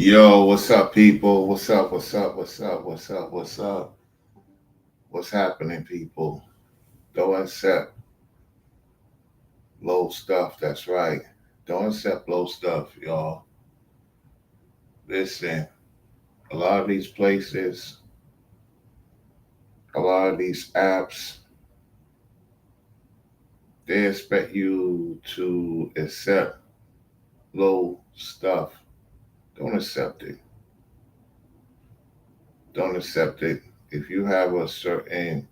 Yo, what's up, people? What's up? What's up? What's up? What's up? What's up? What's happening, people? Don't accept low stuff. That's right. Don't accept low stuff, y'all. Listen, a lot of these places, a lot of these apps, they expect you to accept low stuff. Don't accept it. Don't accept it. If you have a certain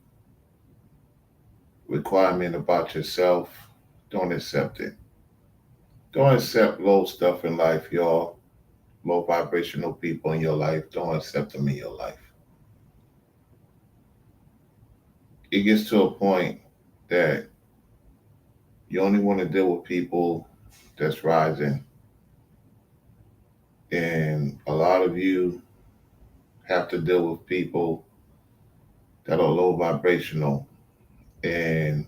requirement about yourself, don't accept it. Don't accept low stuff in life, y'all. Low vibrational people in your life. Don't accept them in your life. It gets to a point that you only want to deal with people that's rising. And a lot of you have to deal with people that are low vibrational. And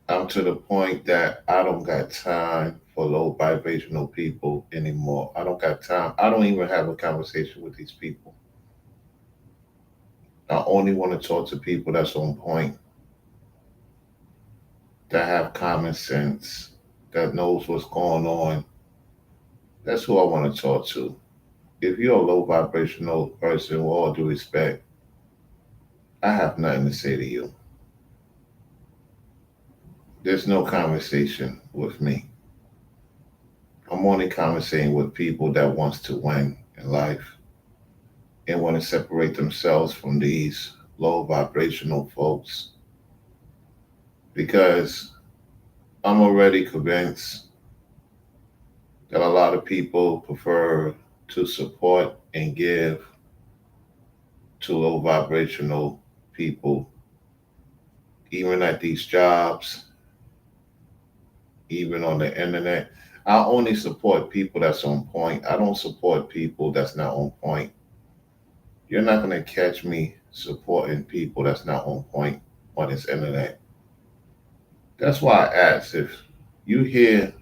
I'm to the point that I don't got time for low vibrational people anymore. I don't got time. I don't even have a conversation with these people. I only want to talk to people that's on point, that have common sense, that knows what's going on. That's who I want to talk to. If you're a low vibrational person, with all due respect, I have nothing to say to you. There's no conversation with me. I'm only conversating with people that wants to win in life and want to separate themselves from these low vibrational folks because I'm already convinced that a lot of people prefer to support and give to low vibrational people, even at these jobs, even on the internet. I only support people that's on point. I don't support people that's not on point. You're not going to catch me supporting people that's not on point on this internet. That's why I asked if you here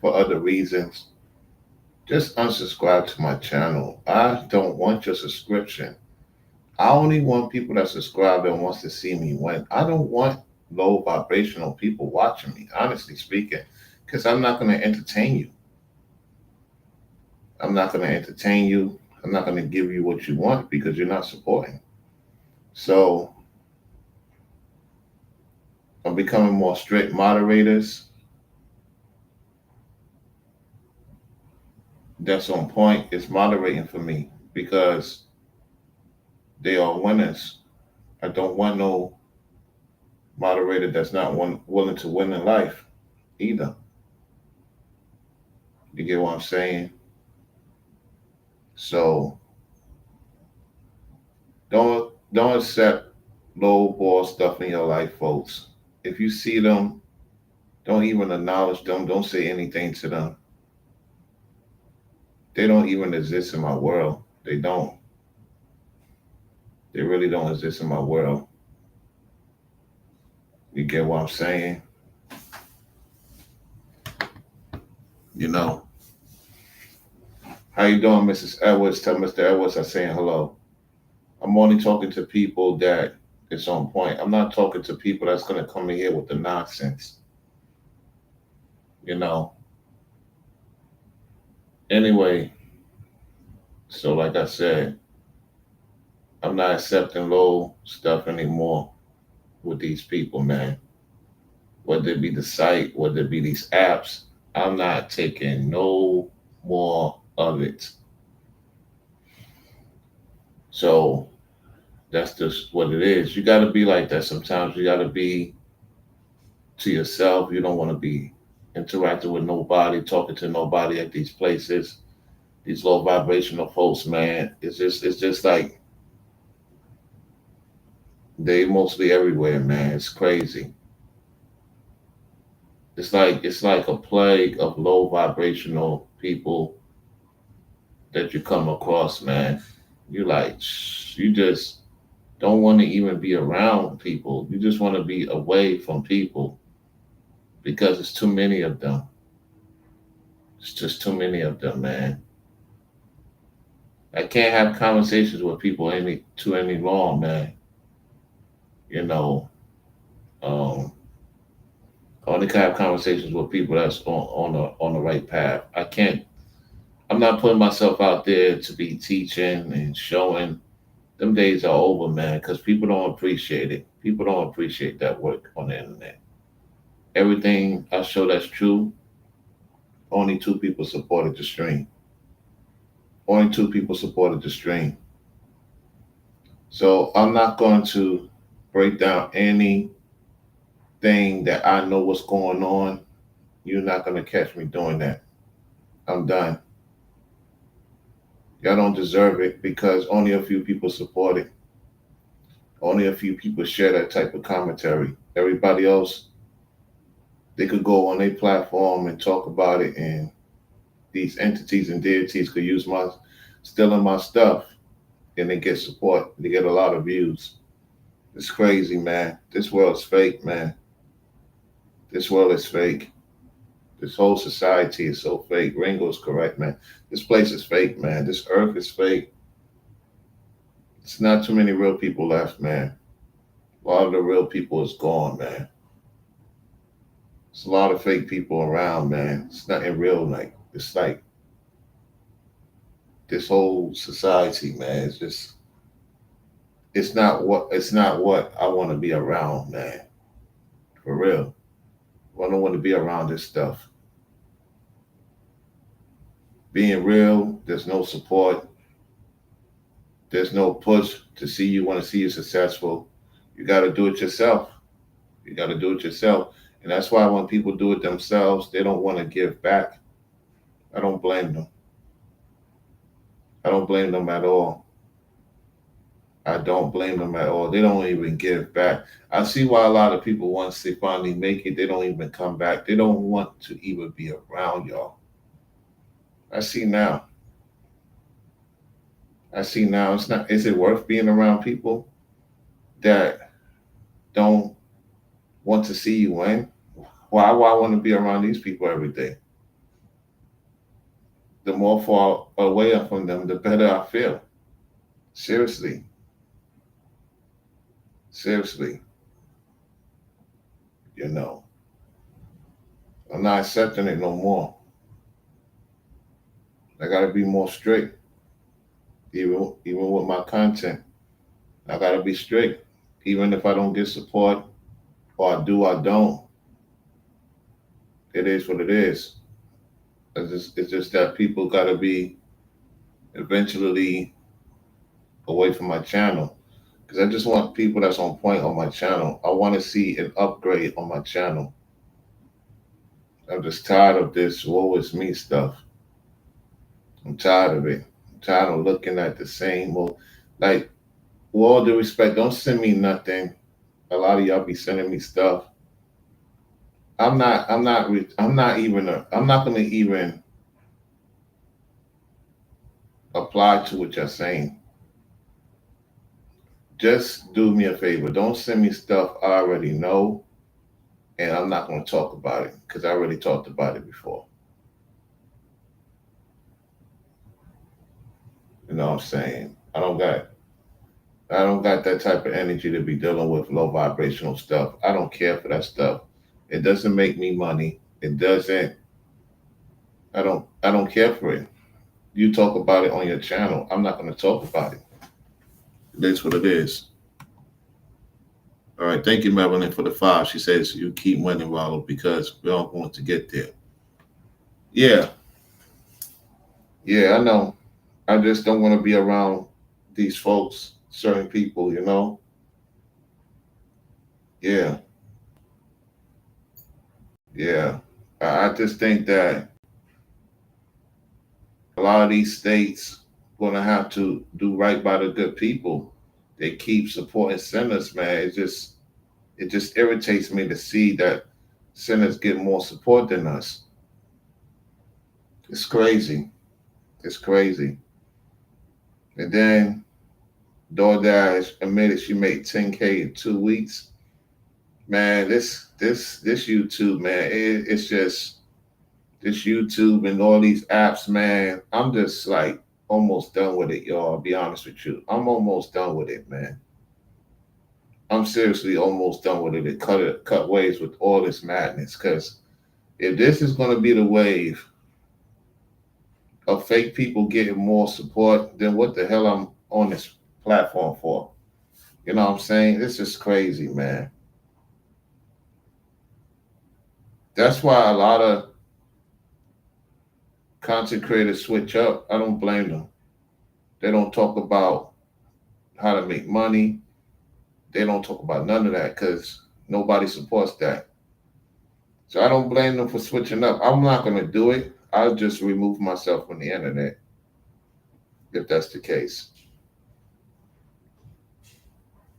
for other reasons, just unsubscribe to my channel. I don't want your subscription. I only want people that subscribe and wants to see me win. I don't want low vibrational people watching me, honestly speaking, because I'm not going to entertain you. I'm not going to entertain you. I'm not going to give you what you want because you're not supporting. So I'm becoming more strict. Moderators that's on point is moderating for me because they are winners. I don't want no moderator that's not willing to win in life either. You get what I'm saying? So don't accept low ball stuff in your life, folks. If you see them, don't even acknowledge them. Don't say anything to them. They don't even exist in my world. They don't. They really don't exist in my world. You get what I'm saying? You know. How you doing, Mrs. Edwards? Tell Mr. Edwards I'm saying hello. I'm only talking to people that it's on point. I'm not talking to people that's gonna come in here with the nonsense. You know. Anyway, so like I said, I'm not accepting low stuff anymore with these people, man. Whether it be the site, whether it be these apps, I'm not taking no more of it. So that's just what it is. You got to be like that sometimes. You got to be to yourself. You don't want to be interacting with nobody, talking to nobody at these places. These low vibrational folks, man. It's just like they mostly everywhere, man. It's crazy. It's like a plague of low vibrational people that you come across, man. You like you just don't want to even be around people. You just want to be away from people because it's too many of them. It's just too many of them, man. I can't have conversations with people any long, man. You know, um, I only can have conversations with people that's on the right path. I can't. I'm not putting myself out there to be teaching and showing. Them days are over, man, because people don't appreciate it. People don't appreciate that work on the internet. Everything I show that's true, only two people supported the stream. Only two people supported the stream. So I'm not going to break down anything that I know what's going on. You're not going to catch me doing that. I'm done. Y'all don't deserve it because only a few people support it. Only a few people share that type of commentary. Everybody else, they could go on their platform and talk about it, and these entities and deities could use my stealing my stuff, and they get support. They get a lot of views. It's crazy, man. This world's fake, man. This world is fake. This whole society is so fake. Ringo's correct, man. This place is fake, man. This earth is fake. It's not too many real people left, man. A lot of the real people is gone, man. There's a lot of fake people around, man. It's nothing real. Like this whole society, man. It's not what I want to be around, man. For real. I don't want to be around this stuff. Being real, there's no support. There's no push to see you want to see you successful. You got to do it yourself. You got to do it yourself. And that's why when people do it themselves, they don't want to give back. I don't blame them. I don't blame them at all. I don't blame them at all. They don't even give back. I see why a lot of people, once they finally make it, they don't even come back. They don't want to even be around y'all. I see now. I see now. It's not. Is it worth being around people that don't want to see you win? Why would I want to be around these people every day? The more far away I'm from them, the better I feel. Seriously, seriously. You know, I'm not accepting it no more. I gotta be more strict, even with my content. I gotta be strict, even if I don't get support or I do, I don't. It is what it is. It's just that people gotta be eventually away from my channel because I just want people that's on point on my channel. I want to see an upgrade on my channel. I'm just tired of this woe is me stuff. I'm tired of it. I'm tired of looking at the same old, like, with all due respect, don't send me nothing. A lot of y'all be sending me stuff. I'm not gonna even apply to what you're saying. Just do me a favor. Don't send me stuff I already know, and I'm not gonna talk about it because I already talked about it before. You know what I'm saying? I don't got that type of energy to be dealing with low vibrational stuff. I don't care for that stuff. It doesn't make me money. It doesn't. I don't care for it. You talk about it on your channel. I'm not going to talk about it. It is what it is. All right. Thank you, Marilyn, for the 5. She says you keep winning, Rollo, because we all want to get there. Yeah. Yeah, I know. I just don't want to be around these folks, certain people, you know? Yeah. Yeah. I just think that a lot of these states going to have to do right by the good people. They keep supporting sinners, man. It just irritates me to see that sinners get more support than us. It's crazy. It's crazy. And then DoorDash admitted she made 10K in 2 weeks. Man, this YouTube, man, it's just this YouTube and all these apps, man. I'm just like almost done with it, y'all. I'll be honest with you. I'm almost done with it, man. I'm seriously almost done with it. Cut ways with all this madness. Because if this is going to be the wave of fake people getting more support, then what the hell I'm on this platform for? You know what I'm saying? This is crazy, man. That's why a lot of content creators switch up. I don't blame them. They don't talk about how to make money. They don't talk about none of that because nobody supports that. So I don't blame them for switching up. I'm not going to do it. I'll just remove myself from the internet if that's the case.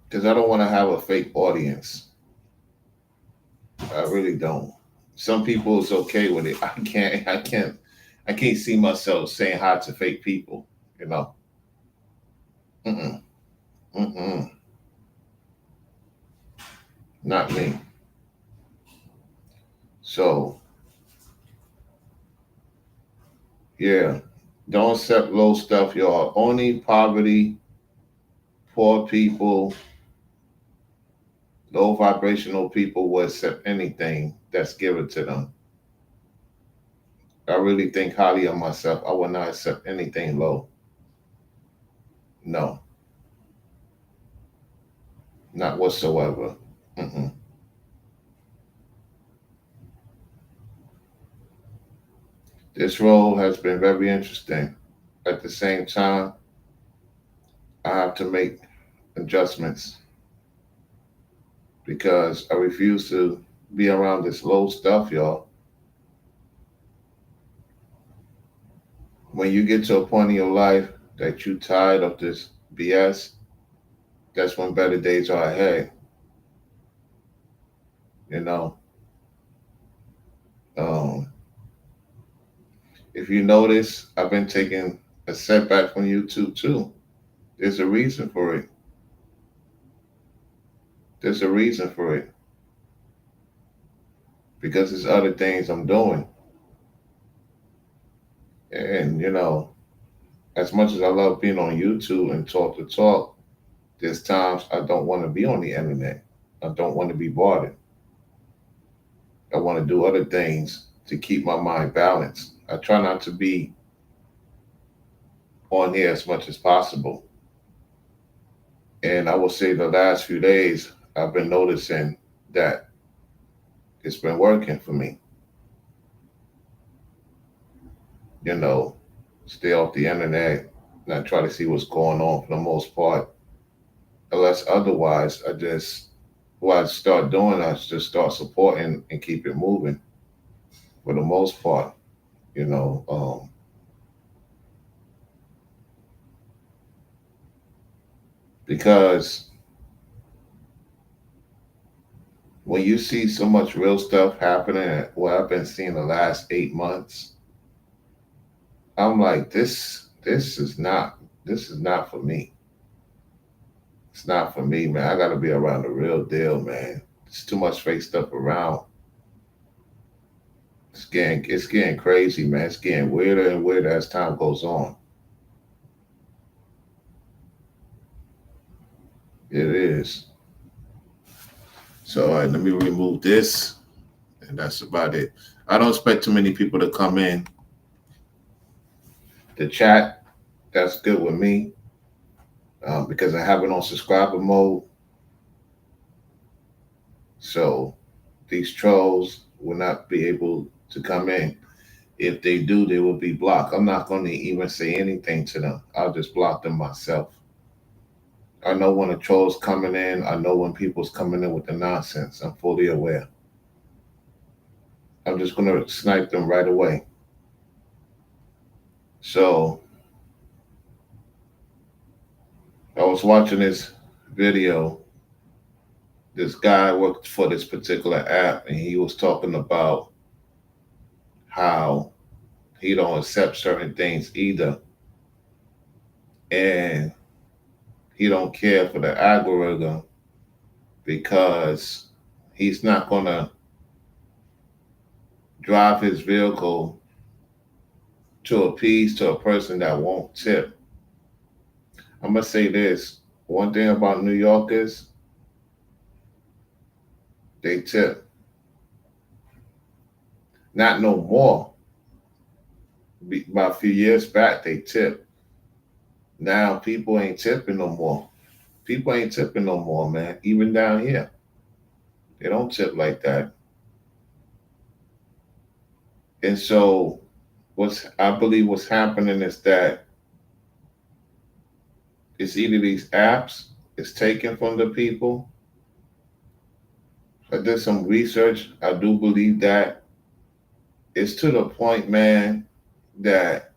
Because I don't want to have a fake audience. I really don't. Some people it's okay with it. I can't see myself saying hi to fake people, you know. Mm-mm. Mm-mm. Not me. So yeah. Don't accept low stuff, y'all. Only poverty, poor people, low vibrational people will accept anything that's given to them. I really think highly of myself. I will not accept anything low. No, not whatsoever. Mm-mm. This role has been very interesting. At the same time, I have to make adjustments because I refuse to be around this low stuff, y'all. When you get to a point in your life that you tired of this BS, that's when better days are ahead. You know, um, if you notice, I've been taking a setback from YouTube too. There's a reason for it. There's a reason for it because there's other things I'm doing. And, as much as I love being on YouTube and talk to talk, there's times I don't want to be on the internet. I don't want to be bothered. I want to do other things to keep my mind balanced. I try not to be on here as much as possible. And I will say the last few days, I've been noticing that it's been working for me. You know, stay off the internet, not try to see what's going on for the most part. Unless otherwise, what I start doing, I just start supporting and keep it moving for the most part, you know. Because when you see so much real stuff happening, what I've been seeing the last 8 months, I'm like, this is not for me. It's not for me, man. I gotta be around the real deal, man. There's too much fake stuff around. It's getting crazy, man. It's getting weirder and weirder as time goes on. It is. So all right, let me remove this, and that's about it. I don't expect too many people to come in. The chat, that's good with me because I have it on subscriber mode. So these trolls will not be able to come in. If they do, they will be blocked. I'm not going to even say anything to them. I'll just block them myself. I know when a troll's coming in. I know when people's coming in with the nonsense. I'm fully aware. I'm just going to snipe them right away. So I was watching this video. This guy worked for this particular app, and he was talking about how he don't accept certain things either, and he don't care for the algorithm because he's not gonna drive his vehicle to appease to a person that won't tip. I'm gonna say this. One thing about New Yorkers, they tip. Not no more. About a few years back, they tip. Now people ain't tipping no more. People ain't tipping no more, man. Even down here, they don't tip like that. And so, what's I believe what's happening is that it's either these apps is taken from the people. I did some research. I do believe that it's to the point, man, that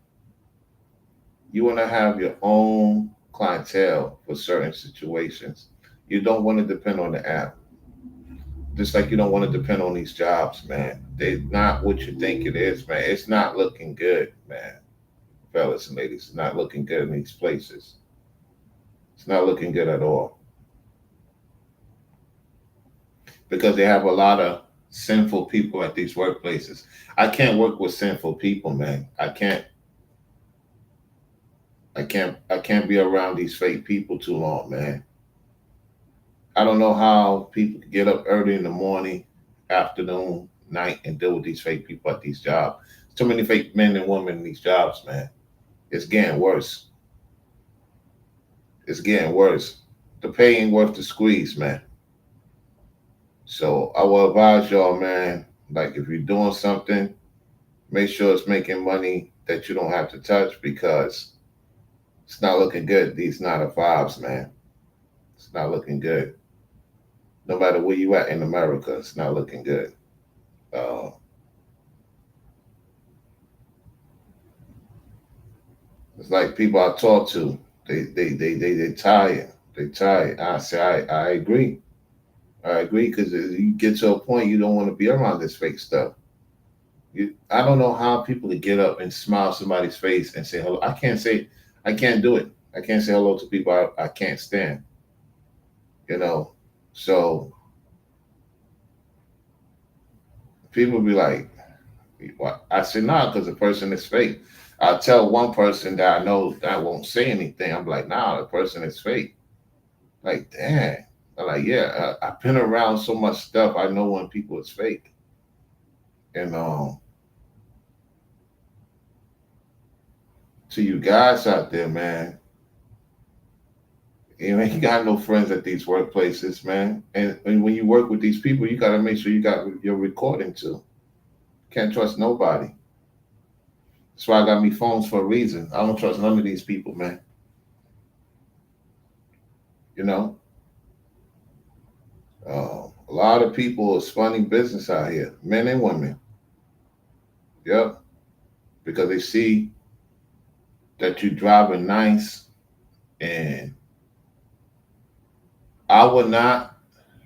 you want to have your own clientele for certain situations. You don't want to depend on the app. Just like you don't want to depend on these jobs, man. They're not what you think it is, man. It's not looking good, man. Fellas and ladies, it's not looking good in these places. It's not looking good at all. Because they have a lot of sinful people at these workplaces. I can't work with sinful people, man. I can't be around these fake people too long, man. I don't know how people can get up early in the morning, afternoon, night, and deal with these fake people at these jobs. Too many fake men and women in these jobs, man. It's getting worse. It's getting worse. The pay ain't worth the squeeze, man. So I will advise y'all, man, like if you're doing something, make sure it's making money that you don't have to touch because it's not looking good. These not a vibes, man. It's not looking good. No matter where you at in America, it's not looking good. Uh, it's like people I talk to, they tired. They tired. I say I agree. I agree because you get to a point you don't want to be around this fake stuff. I don't know how people can get up and smile somebody's face and say hello. I can't do it. I can't say hello to people I can't stand. You know, so people be like, "What?" I say, "Nah," because the person is fake. I tell one person that I know that won't say anything. I'm like, "Nah, the person is fake." Like, damn. I'm like, yeah, I've been around so much stuff. I know when people is fake. And to you guys out there, man, you ain't got no friends at these workplaces, man. And when you work with these people, you got to make sure you got your recording too. Can't trust nobody. That's why I got me phones for a reason. I don't trust none of these people, man. You know, a lot of people is funding business out here, men and women. Yep, because they see that you driving nice, and I would not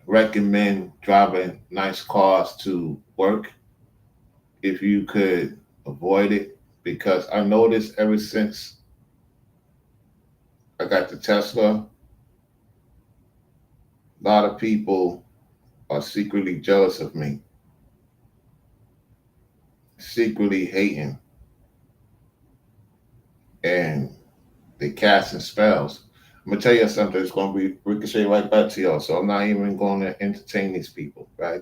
recommend driving nice cars to work if you could avoid it, because I noticed ever since I got the Tesla, a lot of people are secretly jealous of me, secretly hating, and they casting spells. I'm gonna tell you something. It's gonna be ricochet right back to y'all. So I'm not even going to entertain these people, right?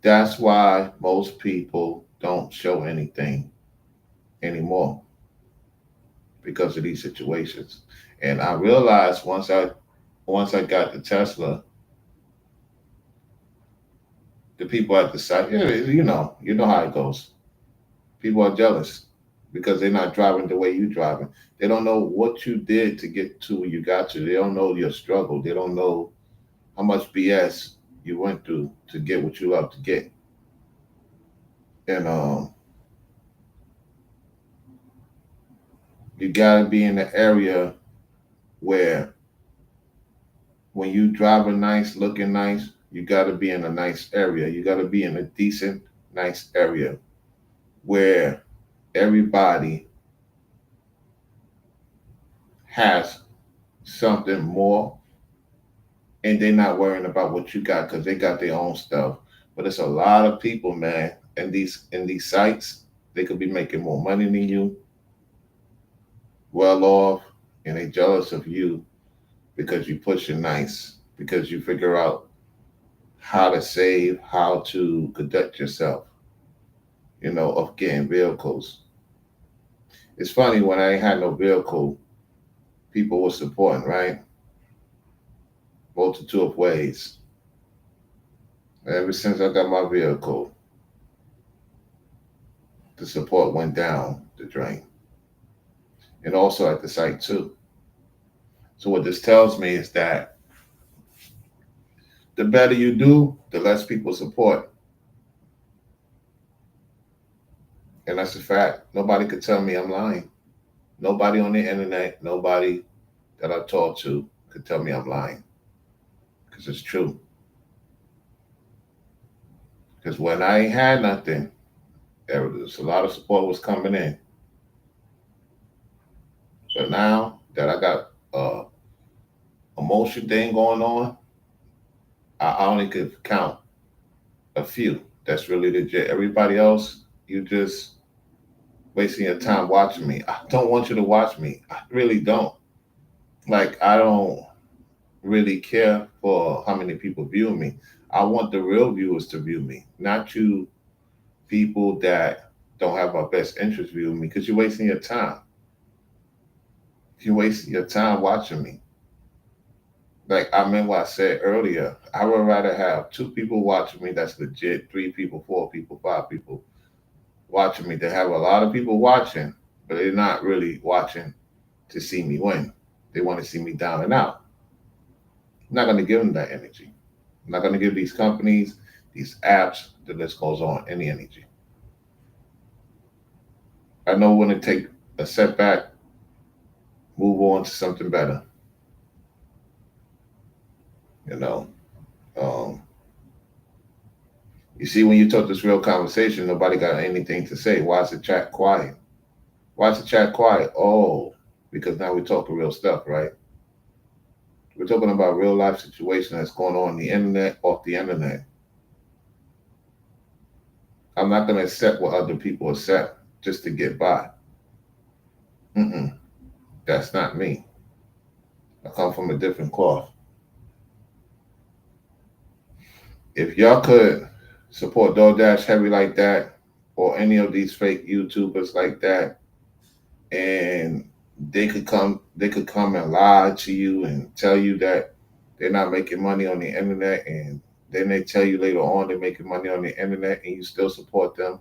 That's why most people don't show anything anymore because of these situations. And I realized once I got the Tesla, the people at the site, yeah, you know how it goes. People are jealous because they're not driving the way you driving. They don't know what you did to get to where you got to. They don't know your struggle. They don't know how much BS you went through to get what you love to get. And you gotta be in the area where when you driving nice, looking nice, you gotta be in a nice area. You gotta be in a decent, nice area where everybody has something more and they're not worrying about what you got because they got their own stuff. But it's a lot of people, man. in these sites, they could be making more money than you, well off, and they jealous of you because you push it nice, because you figure out how to save, how to conduct yourself, of getting vehicles. It's funny when I ain't had no vehicle, people were supporting, right? Multitude of ways. Ever since I got my vehicle, the support went down the drain. And also at the site too. So what this tells me is that the better you do, the less people support. And that's a fact. Nobody could tell me I'm lying. Nobody on the internet, nobody that I talk to could tell me I'm lying. Because it's true. Because when I ain't had nothing, there was a lot of support was coming in. But now that I got a motion thing going on, I only could count a few that's really legit. Everybody else, you just wasting your time watching me. I don't want you to watch me. I really don't. Like, I don't really care for how many people view me. I want the real viewers to view me, not you people that don't have my best interest viewing me, because you're wasting your time. You're wasting your time watching me. Like, I meant what I said earlier. I would rather have two people watching me that's legit, three people, four people, five people watching me. They have a lot of people watching, but they're not really watching to see me win. They want to see me down and out. I'm not going to give them that energy. I'm not going to give these companies, these apps, the list goes on, any energy. I know when to take a setback, move on to something better. You know, um, you see, when you talk this real conversation, nobody got anything to say. Why is the chat quiet? Why is the chat quiet? Oh, because now we're talking real stuff, right? We're talking about real life situation that's going on the internet, off the internet. I'm not going to accept what other people accept just to get by. Mm-mm, that's not me. I come from a different cloth. If y'all could support DoorDash heavy like that, or any of these fake YouTubers like that, and they could come and lie to you and tell you that they're not making money on the internet, and then they tell you later on they're making money on the internet and you still support them.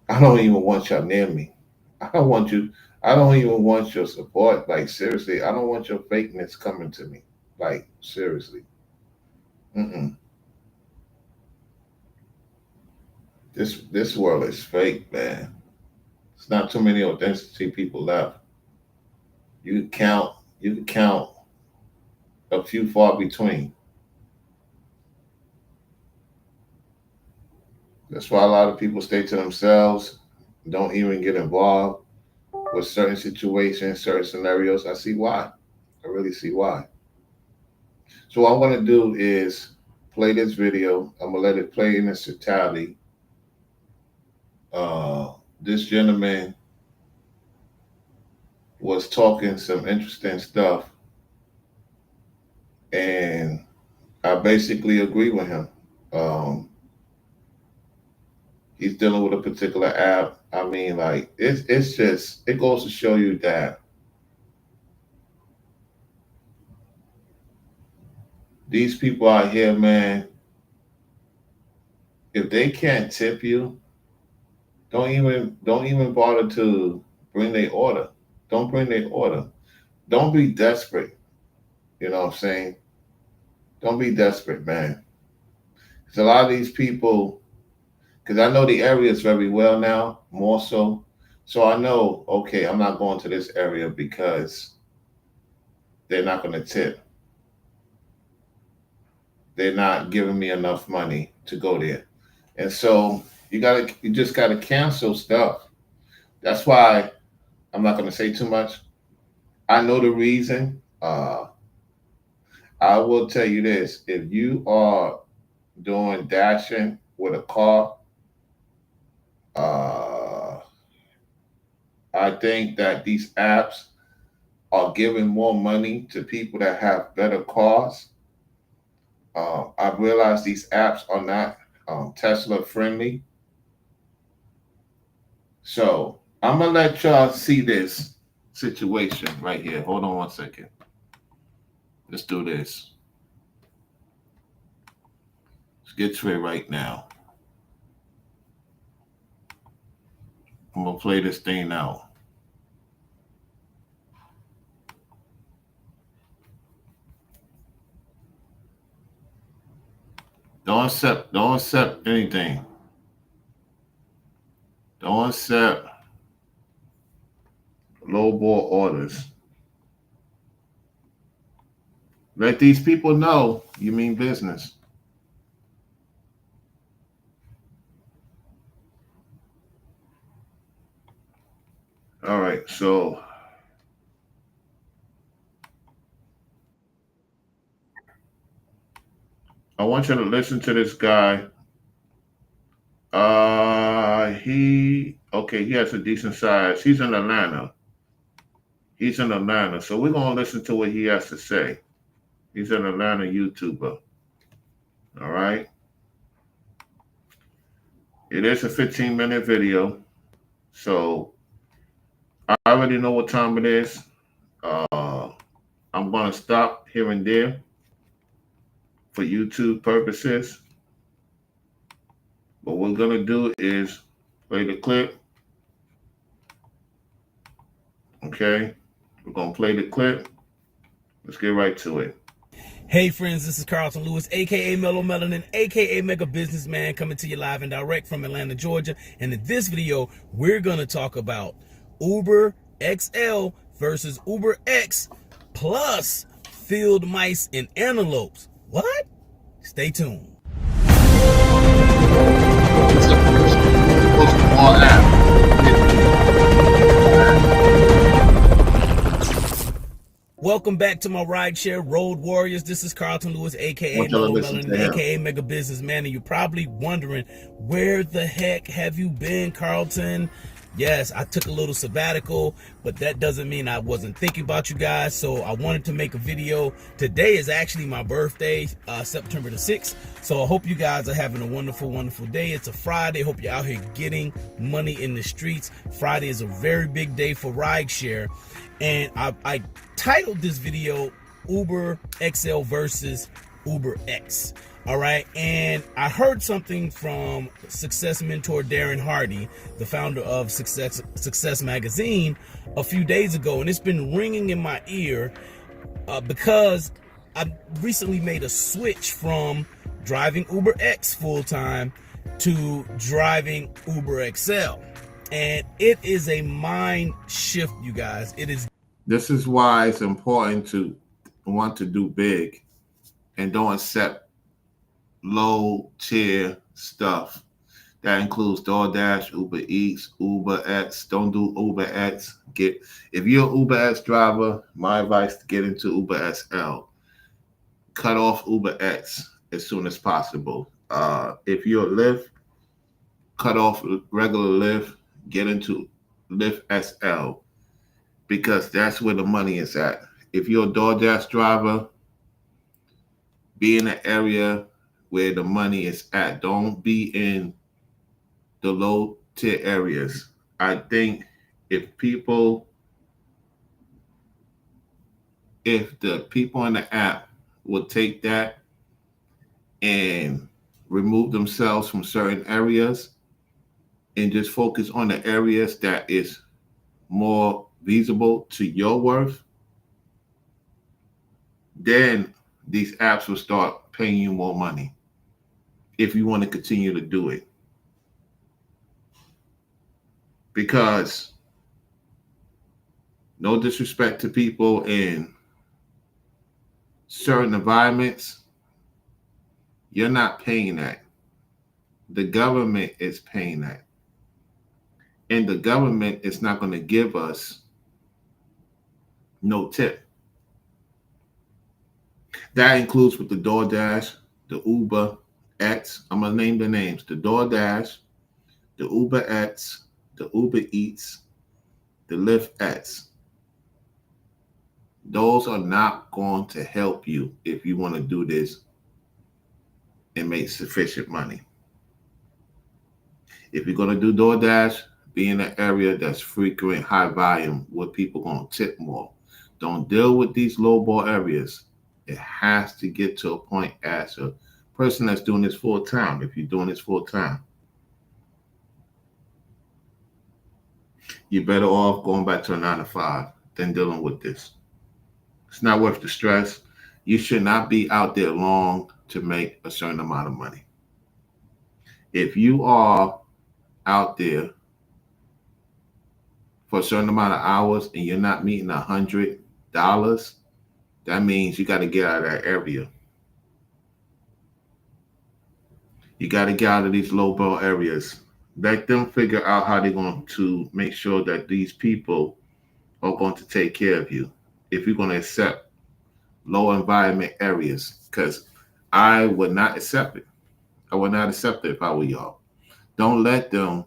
I don't even want y'all near me. I don't want you. I don't even want your support. Like, seriously, I don't want your fakeness coming to me. Like, seriously. Mm-mm. This world is fake, man. It's not too many authenticity people left. You can count. You can count a few far between. That's why a lot of people stay to themselves. Don't even get involved with certain situations, certain scenarios. I see why. I really see why. So what I'm gonna do is play this video. I'm gonna let it play in its totality. Uh, this gentleman was talking some interesting stuff, and I basically agree with him. Um, he's dealing with a particular app. I mean, like, it's just, it goes to show you that these people out here, man, if they can't tip you, don't even bother to bring their order. Don't bring their order. Don't be desperate. You know what I'm saying? Don't be desperate, man. Because a lot of these people, because I know the areas very well now, more so. So I know, okay, I'm not going to this area because they're not going to tip. They're not giving me enough money to go there. And so you just gotta cancel stuff. That's why I'm not gonna say too much. I know the reason. I will tell you this: if you are doing dashing with a car. Uh, I think that these apps are giving more money to people that have better cars. I realize these apps are not Tesla friendly. So I'm gonna let y'all see this situation right here. Hold on one second. Let's do this. Let's get to it right now. I'm gonna play this thing out. Don't accept anything. Don't accept lowball orders. Let these people know you mean business. All right, so I want you to listen to this guy. He has a decent size. He's in Atlanta. He's in Atlanta. So we're gonna listen to what he has to say. He's an Atlanta YouTuber. All right. It is a 15-minute video. So I already know what time it is. Uh I'm gonna stop here and there for YouTube purposes. What we're gonna do is play the clip. Okay. We're gonna play the clip. Let's get right to it. Hey friends, this is Carlton Lewis, aka Mellow Melanin, aka Mega Businessman, coming to you live and direct from Atlanta, Georgia. And in this video, we're gonna talk about Uber XL versus Uber X plus field mice and antelopes. What? Stay tuned. Welcome back to my rideshare Road Warriors. This is Carlton Lewis, aka Mellow Melanin, aka Mega Businessman, and you're probably wondering, where the heck have you been, Carlton? Yes, I took a little sabbatical, but that doesn't mean I wasn't thinking about you guys. So I wanted to make a video. Today is actually my birthday, September the 6th. So I hope you guys are having a wonderful, wonderful day. It's a Friday. Hope you're out here getting money in the streets. Friday is a very big day for rideshare. And I titled this video Uber XL versus Uber X. All right. And I heard something from success mentor Darren Hardy, the founder of Success Magazine, a few days ago. And it's been ringing in my ear because I recently made a switch from driving Uber X full time to driving Uber XL. And it is a mind shift, you guys. It is. This is why it's important to want to do big and don't accept low tier stuff. That includes DoorDash, Uber Eats, Uber X. Don't do Uber X. If you're an Uber X driver, my advice to get into Uber XL. Cut off Uber X as soon as possible. If you're a Lyft, cut off regular Lyft, get into Lyft SL, because that's where the money is at. If you're a DoorDash driver, be in an area where the money is at. Don't be in the low tier areas. I think if the people in the app would take that and remove themselves from certain areas and just focus on the areas that is more feasible to your worth, then these apps will start paying you more money if you want to continue to do it. Because no disrespect to people in certain environments, you're not paying that. The government is paying that. And the government is not going to give us no tip. That includes with the DoorDash, the Uber, X. I'm gonna name the names: the DoorDash, the Uber X, the Uber Eats, the Lyft X. Those are not going to help you if you want to do this and make sufficient money. If you're going to do DoorDash, be in an area that's frequent, high volume, where people going to tip more. Don't deal with these low ball areas. It has to get to a point as a person that's doing this full time. If you're doing this full time, you're better off going back to a 9 to 5 than dealing with this. It's not worth the stress. You should not be out there long to make a certain amount of money. If you are out there for a certain amount of hours and you're not meeting $100, that means you got to get out of that area. You got to get out of these low ball areas. Let them figure out how they're going to make sure that these people are going to take care of you. If you're going to accept low environment areas, because I would not accept it. I would not accept it if I were y'all. Don't let them,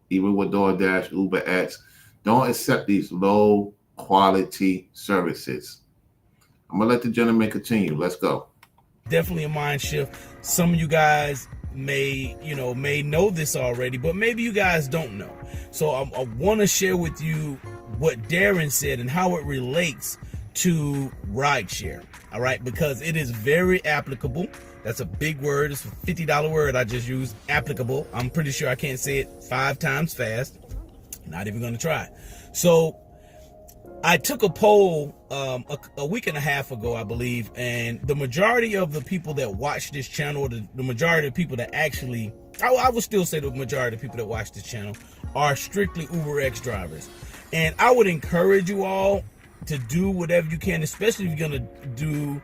even with DoorDash, Uber X, don't accept these low quality services. I'm going to let the gentleman continue. Let's go. Definitely a mind shift. Some of you guys may know this already, but maybe you guys don't know. So I want to share with you what Darren said and how it relates to rideshare. All right, because it is very applicable. That's a big word. It's a $50 word I just used. Applicable. I'm pretty sure I can't say it 5 times fast. Not even going to try. So I took a poll a week and a half ago, I believe, and the majority of the people that watch this channel, or the majority of people that actually, I would still say the majority of people that watch this channel are strictly UberX drivers. And I would encourage you all to do whatever you can, especially if you're going to do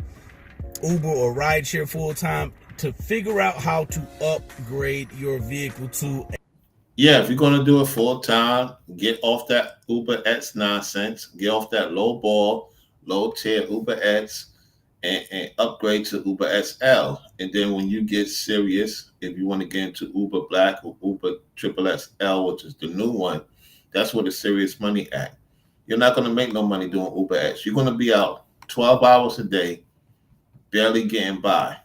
Uber or rideshare full time, to figure out how to upgrade your vehicle to. Yeah, if you're going to do it full time, get off that Uber X nonsense, get off that low ball, low tier Uber X, and upgrade to Uber XL. And then when you get serious, if you want to get into Uber Black or Uber Triple XL, which is the new one, that's where the serious money at. You're not going to make no money doing Uber X. You're going to be out 12 hours a day, barely getting by.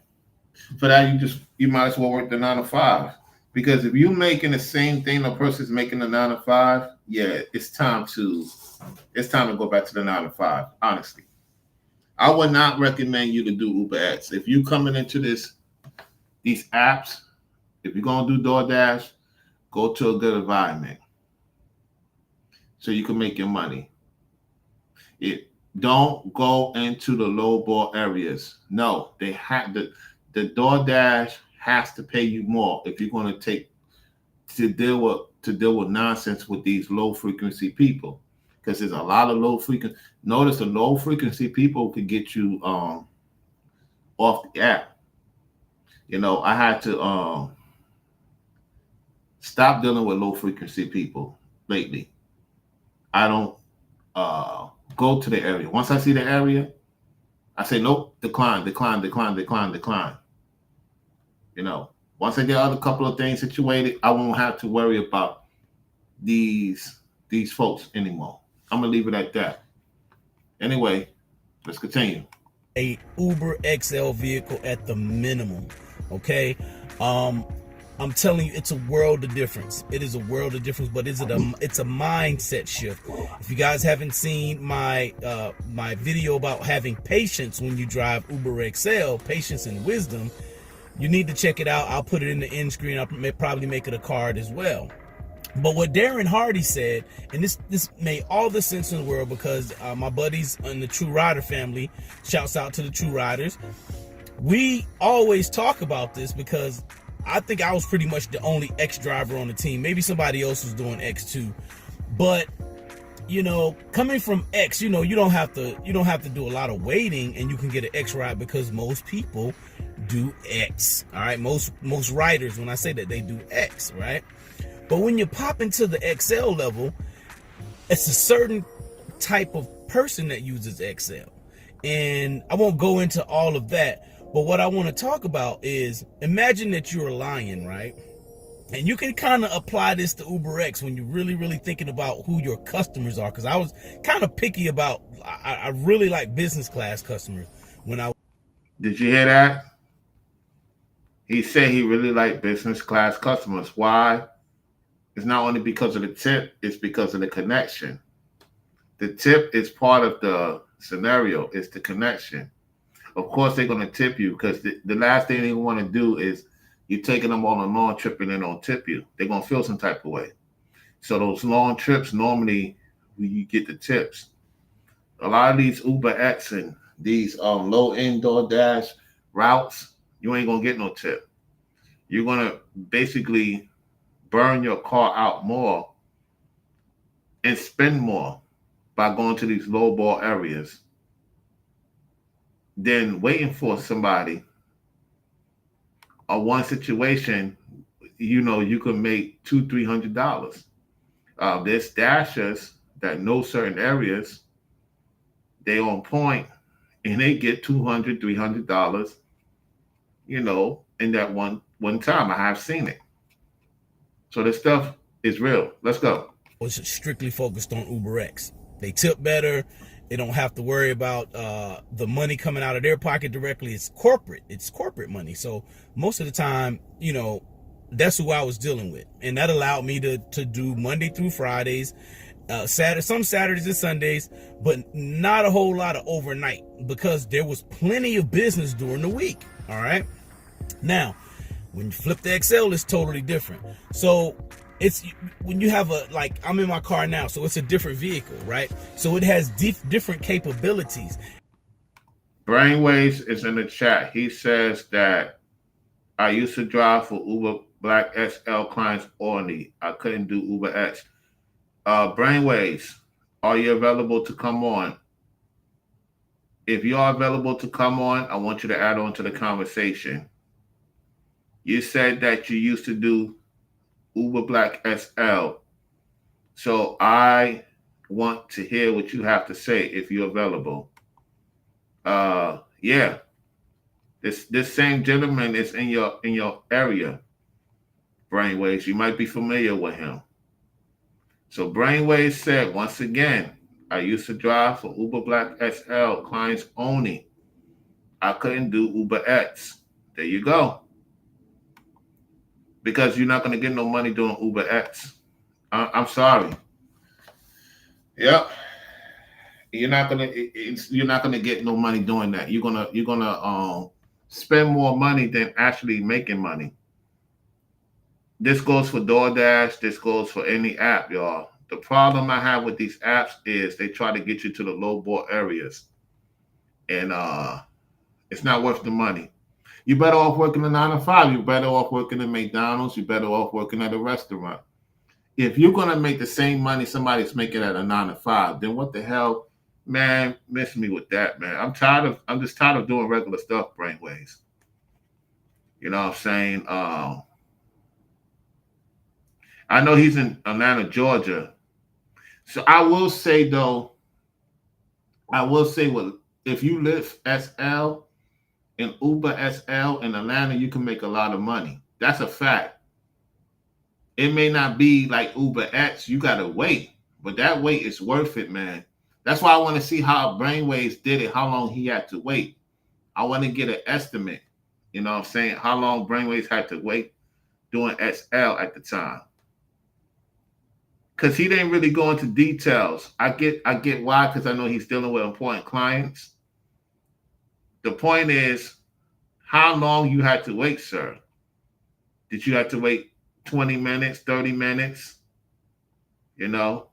For that, you might as well work the 9 to 5. Because if you're making the same thing a person's making the 9 to 5, yeah, it's time to go back to the 9 to 5. Honestly, I would not recommend you to do Uber X. If you coming into these apps, if you're gonna do DoorDash, go to a good environment so you can make your money. Don't go into the low ball areas. No, they have the DoorDash has to pay you more if you're going to deal with nonsense with these low frequency people, because there's a lot of low frequency. Notice the low frequency people could get you off the app. I had to stop dealing with low frequency people lately. I don't go to the area. Once I see the area, I say nope, decline. Once I get other couple of things situated, I won't have to worry about these folks anymore. I'm gonna leave it at that. Anyway, let's continue. A Uber XL vehicle at the minimum. Okay. I'm telling you, it's a world of difference. It is a world of difference, but it's a mindset shift. If you guys haven't seen my video about having patience when you drive Uber XL, patience and wisdom, you need to check it out. I'll put it in the end screen. I'll probably make it a card as well. But what Darren Hardy said, and this made all the sense in the world, because my buddies in the True Rider family, shouts out to the True Riders, we always talk about this, because I think I was pretty much the only X driver on the team. Maybe somebody else was doing X too. But coming from X, you don't have to do a lot of waiting, and you can get an X ride, because most people do X. All right, most riders, when I say that, they do X, right? But when you pop into the XL level, it's a certain type of person that uses XL. And I won't go into all of that, But what I want to talk about is, imagine that you're a lion, right? And you can kind of apply this to UberX when you're really thinking about who your customers are. Because I was kind of picky about, I really like business class customers. Did you hear that? He said he really liked business class customers. Why? It's not only because of the tip, it's because of the connection. The tip is part of the scenario. It's the connection. Of course, they're going to tip you because the last thing they want to do is you're taking them on a long trip and they don't tip you. They're going to feel some type of way. So those long trips, normally you get the tips. A lot of these UberX and these low-end DoorDash routes, you ain't going to get no tip. You're going to basically burn your car out more and spend more by going to these low-ball areas than waiting for somebody. Or one situation, you can make $200-$300. There's dashers that know certain areas, they on point, and they get $200-$300, in that one time. I have seen it. So this stuff is real. Let's go. It's strictly focused on UberX. They tip better. They don't have to worry about the money coming out of their pocket directly. It's corporate money. So most of the time, that's who I was dealing with. And that allowed me to do Monday through Fridays, some Saturdays and Sundays, but not a whole lot of overnight because there was plenty of business during the week. All right. Now, when you flip the XL, it's totally different. So it's when you have I'm in my car now, so it's a different vehicle, right? So it has different capabilities. Brainwaves is in the chat. He says that I used to drive for Uber Black XL clients only. I couldn't do UberX. Brainwaves, are you available to come on? If you are available to come on, I want you to add on to the conversation. You said that you used to do Uber Black SL. So I want to hear what you have to say if you're available. Yeah. This same gentleman is in your area, Brainwaves. You might be familiar with him. So Brainwaves said, once again, I used to drive for Uber Black SL clients only. I couldn't do UberX. There you go. Because you're not going to get no money doing UberX. I'm sorry. Yep. You're not gonna get no money doing that. You're gonna spend more money than actually making money. This goes for DoorDash. This goes for any app, y'all. The problem I have with these apps is they try to get you to the low ball areas, and it's not worth the money. You're better off working a 9 to 5. You're better off working at McDonald's. You're better off working at a restaurant. If you're gonna make the same money somebody's making at a 9 to 5, then what the hell, man? Miss me with that, man. I'm just tired of doing regular stuff, Brainwaves. You know what I'm saying? I know he's in Atlanta, Georgia. So I will say if you live SL in Uber SL in Atlanta, you can make a lot of money. That's a fact. It may not be like UberX. You got to wait, but that wait is worth it, man. That's why I want to see how Brainwaves did it, how long he had to wait. I want to get an estimate, you know what I'm saying, how long Brainwaves had to wait doing SL at the time. Because he didn't really go into details. I get why, because I know he's dealing with important clients. The point is, how long you had to wait, sir? Did you have to wait 20 minutes, 30 minutes? You know?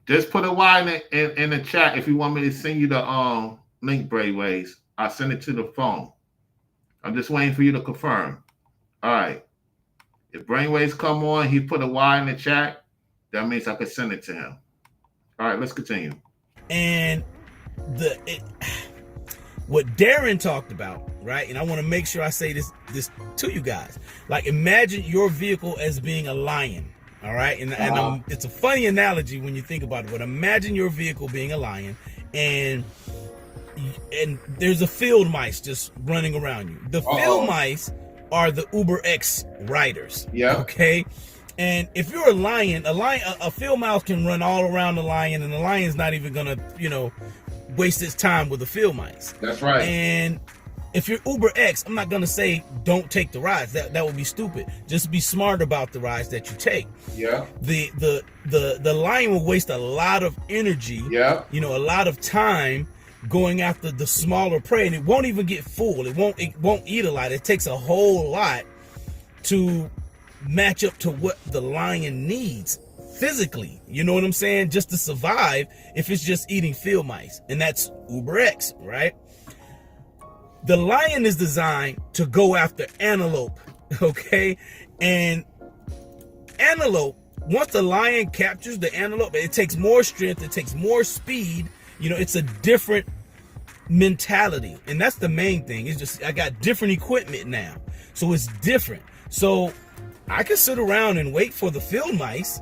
Just put a Y in the chat if you want me to send you the link, Brainwaves. I'll send it to the phone. I'm just waiting for you to confirm. All right. If Brainwaves come on, he put a Y in the chat, that means I could send it to him. All right, let's continue. And what Darren talked about, right? And I want to make sure I say this to you guys. Like, imagine your vehicle as being a lion, all right? And it's a funny analogy when you think about it, but imagine your vehicle being a lion, and and there's a field mice just running around you. The field mice are the Uber X riders. Yeah. Okay. And if you're a field mouse can run all around the lion, and the lion's not even gonna, waste its time with the field mice. That's right. And if you're Uber X, I'm not gonna say don't take the rides. That would be stupid. Just be smart about the rides that you take. Yeah. The lion will waste a lot of energy. Yeah. A lot of time going after the smaller prey, and it won't even get full. It won't eat a lot. It takes a whole lot to match up to what the lion needs physically. You know what I'm saying? Just to survive if it's just eating field mice. And that's Uber X, right? The lion is designed to go after antelope, okay? And antelope, once the lion captures the antelope, it takes more strength, it takes more speed. It's a different mentality. And that's the main thing. It's just I got different equipment now. So it's different. So I can sit around and wait for the field mice,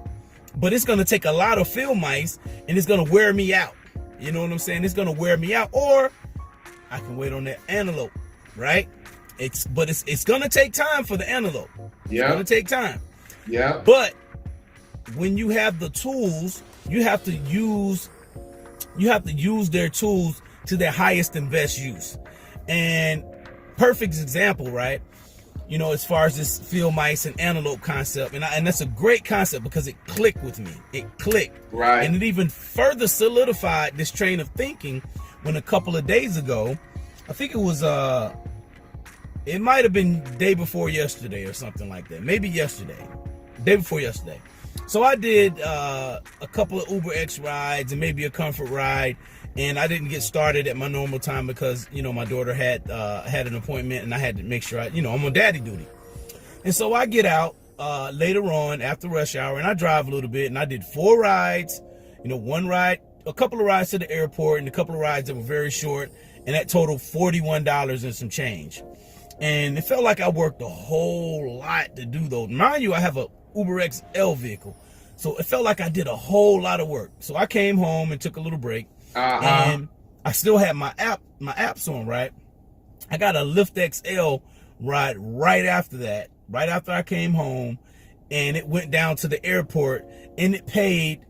but it's going to take a lot of field mice and it's going to wear me out. You know what I'm saying? It's going to wear me out. Or I can wait on that antelope, right? It's going to take time for the antelope. Yeah. It's going to take time. Yeah. But when you have the tools, you have to use their tools to their highest and best use. And perfect example, right? As far as this field mice and antelope concept, and that's a great concept because it clicked with me. It clicked. Right. And it even further solidified this train of thinking when a couple of days ago, I think it was it might have been day before yesterday or something like that. Maybe yesterday. Day before yesterday. So I did a couple of Uber X rides and maybe a comfort ride, and I didn't get started at my normal time because my daughter had an appointment and I had to make sure I'm on daddy duty. And so I get out later on after rush hour and I drive a little bit, and I did 4 rides. One ride, a couple of rides to the airport, and a couple of rides that were very short, and that totaled $41 and some change. And it felt like I worked a whole lot to do those. Mind you, I have a Uber XL vehicle, so it felt like I did a whole lot of work. So I came home and took a little break, and I still had my apps on, right? I got a Lyft XL ride right after that, right after I came home, and it went down to the airport, and it paid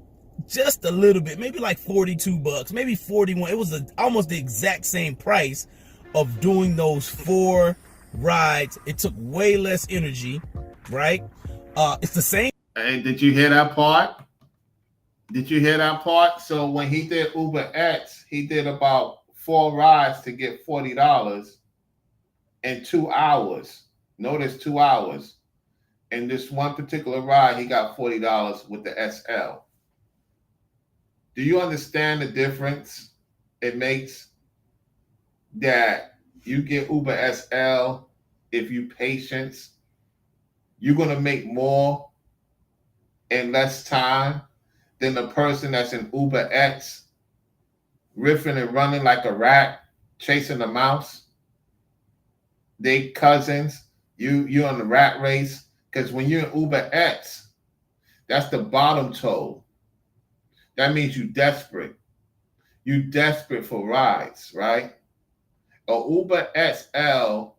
just a little bit, maybe like $42, maybe 41. It was almost the exact same price of doing those 4 rides. It took way less energy, right? It's the same. Hey, did you hear that part? So when he did Uber X, he did about 4 rides to get $40 in 2 hours. Notice 2 hours. And this one particular ride, he got $40 with the SL. Do you understand the difference it makes that you get Uber SL if you patience? You're going to make more in less time than the person that's in Uber X, riffing and running like a rat, chasing a mouse. They cousins. You on the rat race. Because when you're in Uber X, that's the bottom toe. That means you're desperate. You're desperate for rides, right? A Uber XL,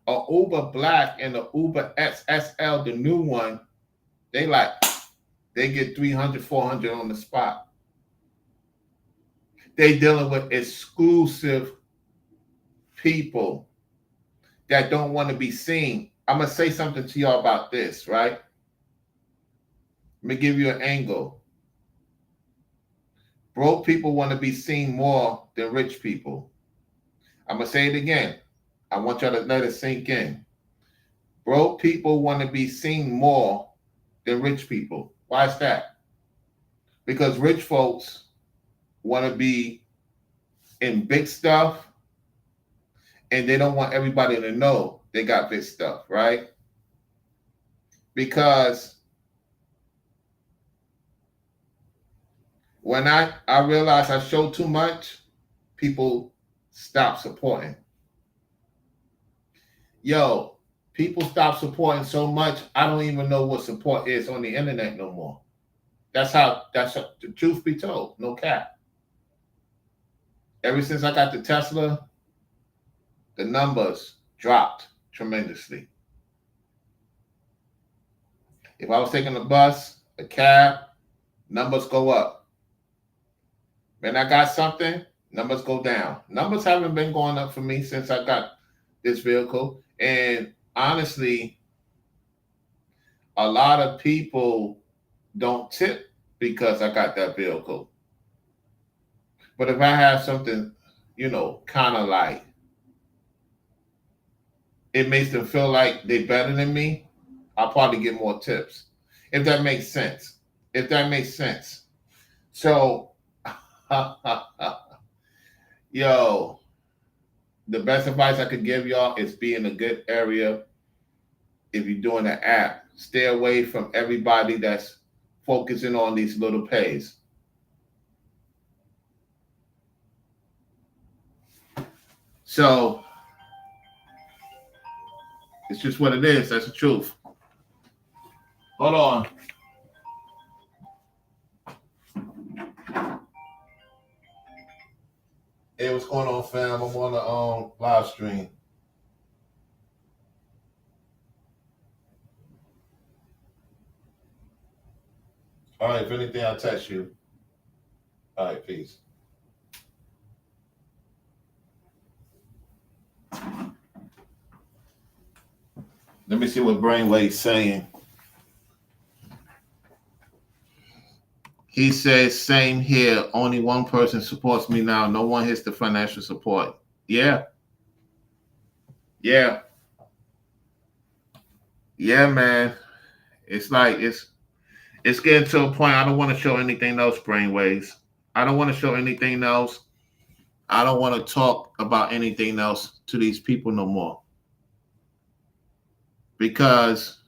a Uber Black, and a Uber XSL, the new one, they get 300, 400 on the spot. They dealing with exclusive people that don't want to be seen. I'm going to say something to y'all about this, right? Let me give you an angle. Broke people want to be seen more than rich people. I'm going to say it again. I want y'all to let it sink in. Broke people want to be seen more than rich people. Why is that? Because rich folks want to be in big stuff, and they don't want everybody to know they got big stuff, right? Because when I realized I showed too much, people stopped supporting. Yo, people stop supporting so much, I don't even know what support is on the internet no more. That's how the truth be told, no cap. Ever since I got the Tesla, the numbers dropped tremendously. If I was taking a bus, a cab, numbers go up. When I got something, numbers go down. Numbers haven't been going up for me since I got this vehicle. And honestly, a lot of people don't tip because I got that vehicle. But if I have something, kind of like, it makes them feel like they're better than me, I'll probably get more tips. If that makes sense. If that makes sense. So, yo, the best advice I could give y'all is be in a good area. If you're doing an app, stay away from everybody that's focusing on these little pays. So it's just what it is. That's the truth. Hold on. Hey, what's going on, fam? I'm on the live stream. All right, if anything, I'll text you. All right, peace. Let me see what Brainwave's saying. He says, same here. Only one person supports me now. No one hits the financial support. Yeah. Yeah. Yeah, man. It's like it's getting to a point. I don't want to show anything else, Brainwaves. I don't want to show anything else. I don't want to talk about anything else to these people no more. Because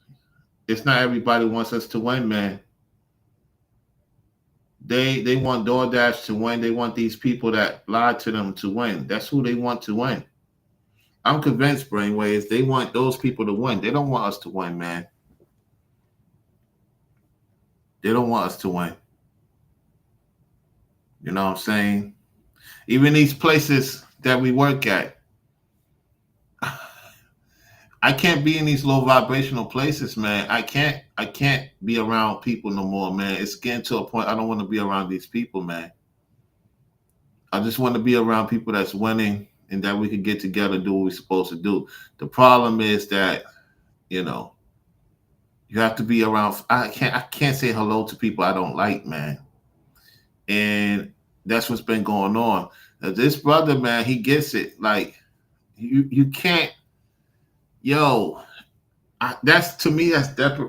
it's not everybody wants us to win, man. They want DoorDash to win. They want these people that lied to them to win. That's who they want to win. I'm convinced, Brainwaves, they want those people to win. They don't want us to win, man. They don't want us to win. You know what I'm saying? Even these places that we work at, I can't be in these low vibrational places, man. I can't be around people no more, man. It's getting to a point I don't want to be around these people, man. I just want to be around people that's winning and that we can get together and do what we're supposed to do. The problem is that, you have to be around. I can't say hello to people I don't like, man. And that's what's been going on. Now, this brother, man, he gets it. Like, you can't, that's to me, that's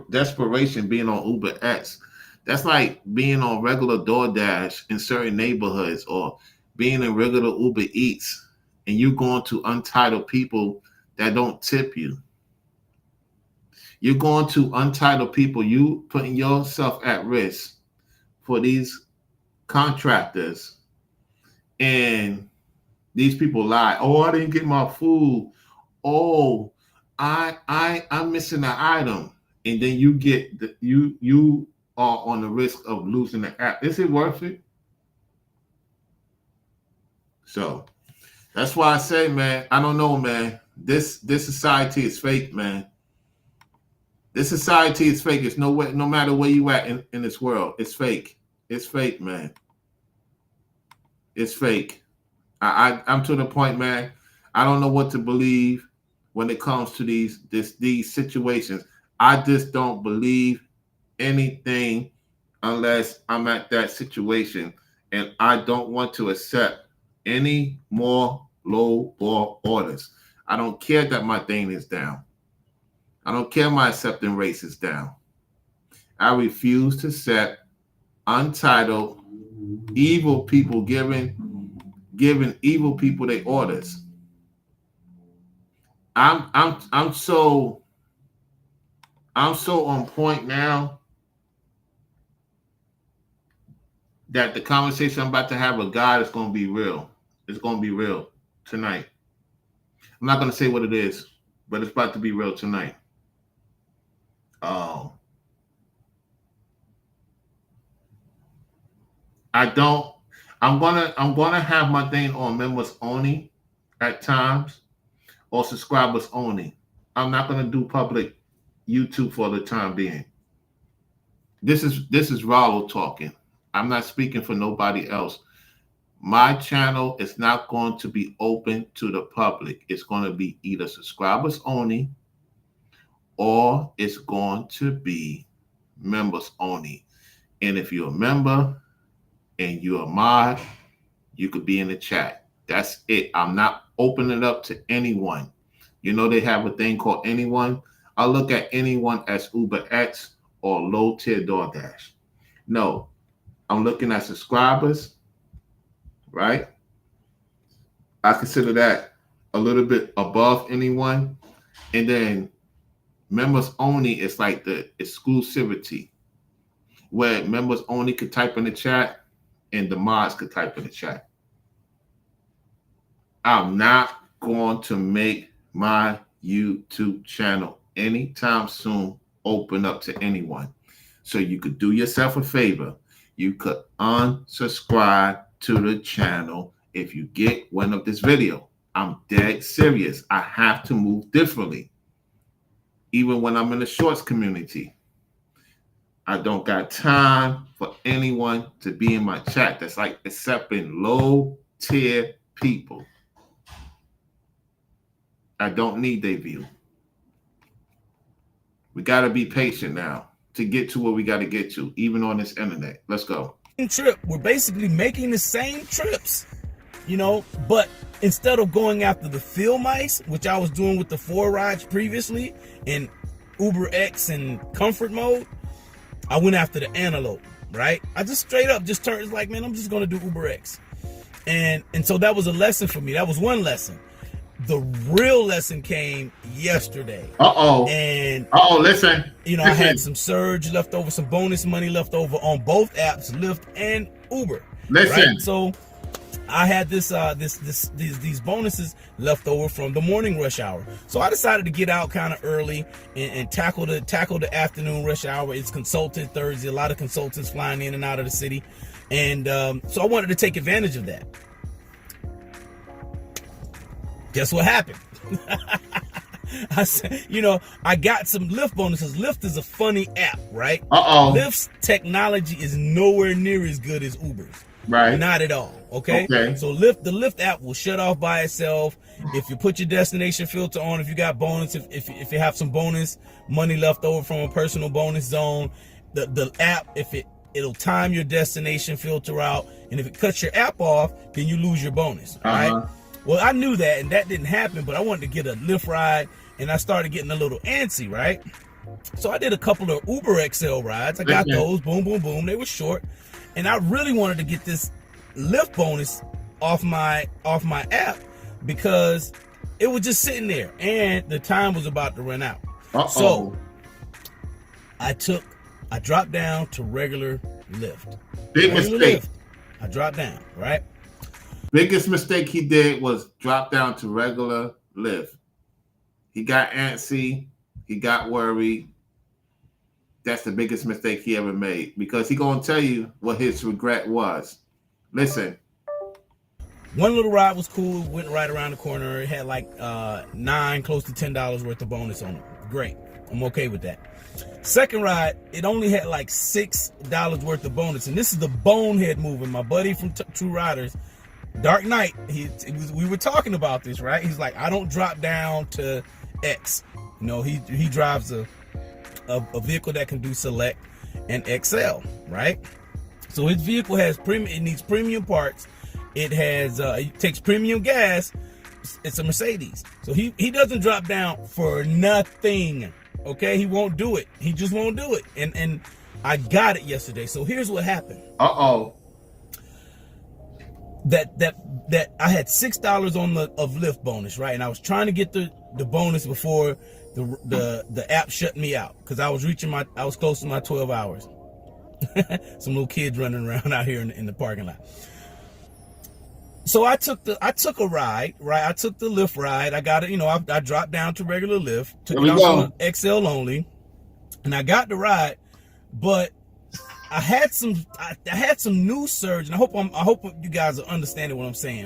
desperation being on Uber X. That's like being on regular DoorDash in certain neighborhoods or being in regular Uber Eats and you going to untitled people that don't tip you. You're going to untitled people. You putting yourself at risk for these contractors, and these people lie. Oh, I didn't get my food. Oh, I'm missing an item, and then you get you are on the risk of losing the app. Is it worth it? So that's why I say, man, I don't know, man. This society is fake, man. This society is fake. It's no matter where you at in this world, it's fake. It's fake, man. It's fake. I'm to the point, man. I don't know what to believe when it comes to these situations. I just don't believe anything unless I'm at that situation, and I don't want to accept any more low ball orders. I don't care that my thing is down. I don't care my acceptance rates is down. I refuse to accept untitled, evil people giving evil people their orders. I'm so on point now that the conversation I'm about to have with God is going to be real. It's going to be real tonight. I'm not going to say what it is, but it's about to be real tonight. I'm gonna have my thing on members only at times or subscribers only. I'm not gonna do public YouTube for the time being. This is Rollo talking. I'm not speaking for nobody else. My channel is not going to be open to the public. It's going to be either subscribers only or it's going to be members only. And if you're a member and you're a mod, you could be in the chat. That's it. I'm not opening it up to anyone. You know, they have a thing called anyone. I look at anyone as UberX or low tier DoorDash. No, I'm looking at subscribers, right? I consider that a little bit above anyone. And then members only is like the exclusivity, where members only could type in the chat and the mods could type in the chat. I'm not going to make my YouTube channel anytime soon open up to anyone. So you could do yourself a favor. You could unsubscribe to the channel if you get wind of this video. I'm dead serious. I have to move differently. Even when I'm in the shorts community, I don't got time for anyone to be in my chat. That's like accepting low tier people. I don't need their view. We got to be patient now to get to where we got to get to, even on this internet. Let's go. Trip. We're basically making the same trips, you know, but instead of going after the field mice, which I was doing with the 4 rides previously in UberX and comfort mode, I went after the antelope, right? I just straight up just turned, it's like, man, I'm just going to do UberX. And so that was a lesson for me. That was one lesson. The real lesson came yesterday. And listen. You know, I had some surge left over, some bonus money left over on both apps, Lyft and Uber. Listen. Right? So I had these bonuses left over from the morning rush hour. So I decided to get out kind of early and tackle the afternoon rush hour. It's consultant Thursday, a lot of consultants flying in and out of the city. And so I wanted to take advantage of that. Guess what happened? I said, you know, I got some Lyft bonuses. Lyft is a funny app, right? Lyft's technology is nowhere near as good as Uber's. Right. Not at all. Okay. So the Lyft app will shut off by itself if you put your destination filter on. If you got bonus, if you have some bonus money left over from a personal bonus zone, the app, it'll time your destination filter out, and if it cuts your app off, then you lose your bonus. Right. Well, I knew that, and that didn't happen, but I wanted to get a Lyft ride, and I started getting a little antsy, right? So I did a couple of Uber XL rides. I got those, boom, boom, boom. They were short, and I really wanted to get this Lyft bonus off my app because it was just sitting there, and the time was about to run out. So I dropped down to regular Lyft. Big mistake. I dropped down, right? Biggest mistake he did was drop down to regular Lyft. He got antsy. He got worried. That's the biggest mistake he ever made because he gonna tell you what his regret was. Listen. One little ride was cool. Went right around the corner. It had like $9, close to $10 worth of bonus on it. Great. I'm okay with that. Second ride, it only had like $6 worth of bonus, and this is the bonehead moving. My buddy from True Riders, Dark Knight, we were talking about this, right? He's like, I don't drop down to X. You know, he drives a vehicle that can do Select and XL, right? So his vehicle has it needs premium parts. It has it takes premium gas. It's a Mercedes. So he doesn't drop down for nothing. Okay, he won't do it. He just won't do it. And I got it yesterday. So here's what happened. That I had $6 on of Lyft bonus, right? And I was trying to get the bonus before the app shut me out because I was close to my 12 hours. Some little kids running around out here in the parking lot. So I took a ride, right? I took the Lyft ride. I got it, you know, I dropped down to regular Lyft, took it out on XL only, and I got the ride, but I had some news surge, and I hope you guys are understanding what I'm saying.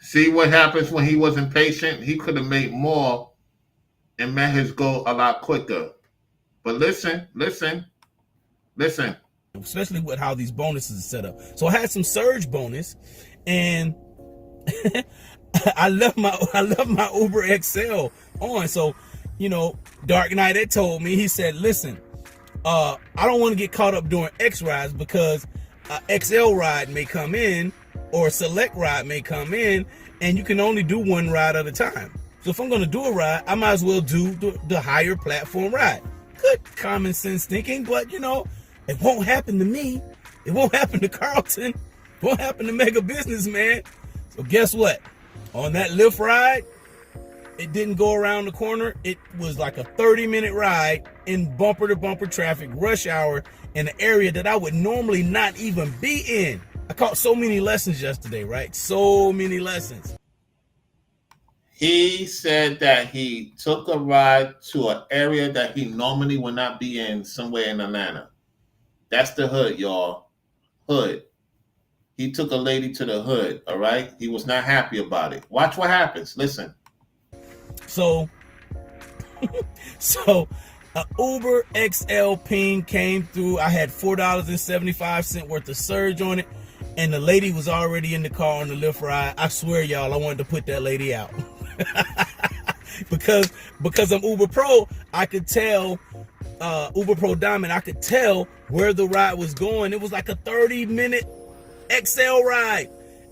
See what happens when he wasn't patient? He could have made more and met his goal a lot quicker. But listen. Especially with how these bonuses are set up. So I had some surge bonus, and I left my Uber XL on. So, you know, Dark Knight had told me, he said, listen, I don't want to get caught up doing X rides because XL ride may come in or a select ride may come in, and you can only do one ride at a time. So if I'm going to do a ride, I might as well do the higher platform ride. Good common sense thinking, but you know, it won't happen to me. It won't happen to Carlton. It won't happen to Mega Businessman. So guess what? On that Lyft ride, it didn't go around the corner. It was like a 30-minute ride in bumper-to-bumper traffic, rush hour, in an area that I would normally not even be in. I caught so many lessons yesterday, right? So many lessons. He said that he took a ride to an area that he normally would not be in somewhere in Atlanta. That's the hood, y'all. Hood. He took a lady to the hood, all right? He was not happy about it. Watch what happens. Listen. So a Uber XL ping came through. I had $4.75 worth of surge on it, and the lady was already in the car on the Lyft ride. I swear, y'all, I wanted to put that lady out. because I'm Uber Pro, I could tell, Uber Pro Diamond, I could tell where the ride was going. It was like a 30-minute XL ride.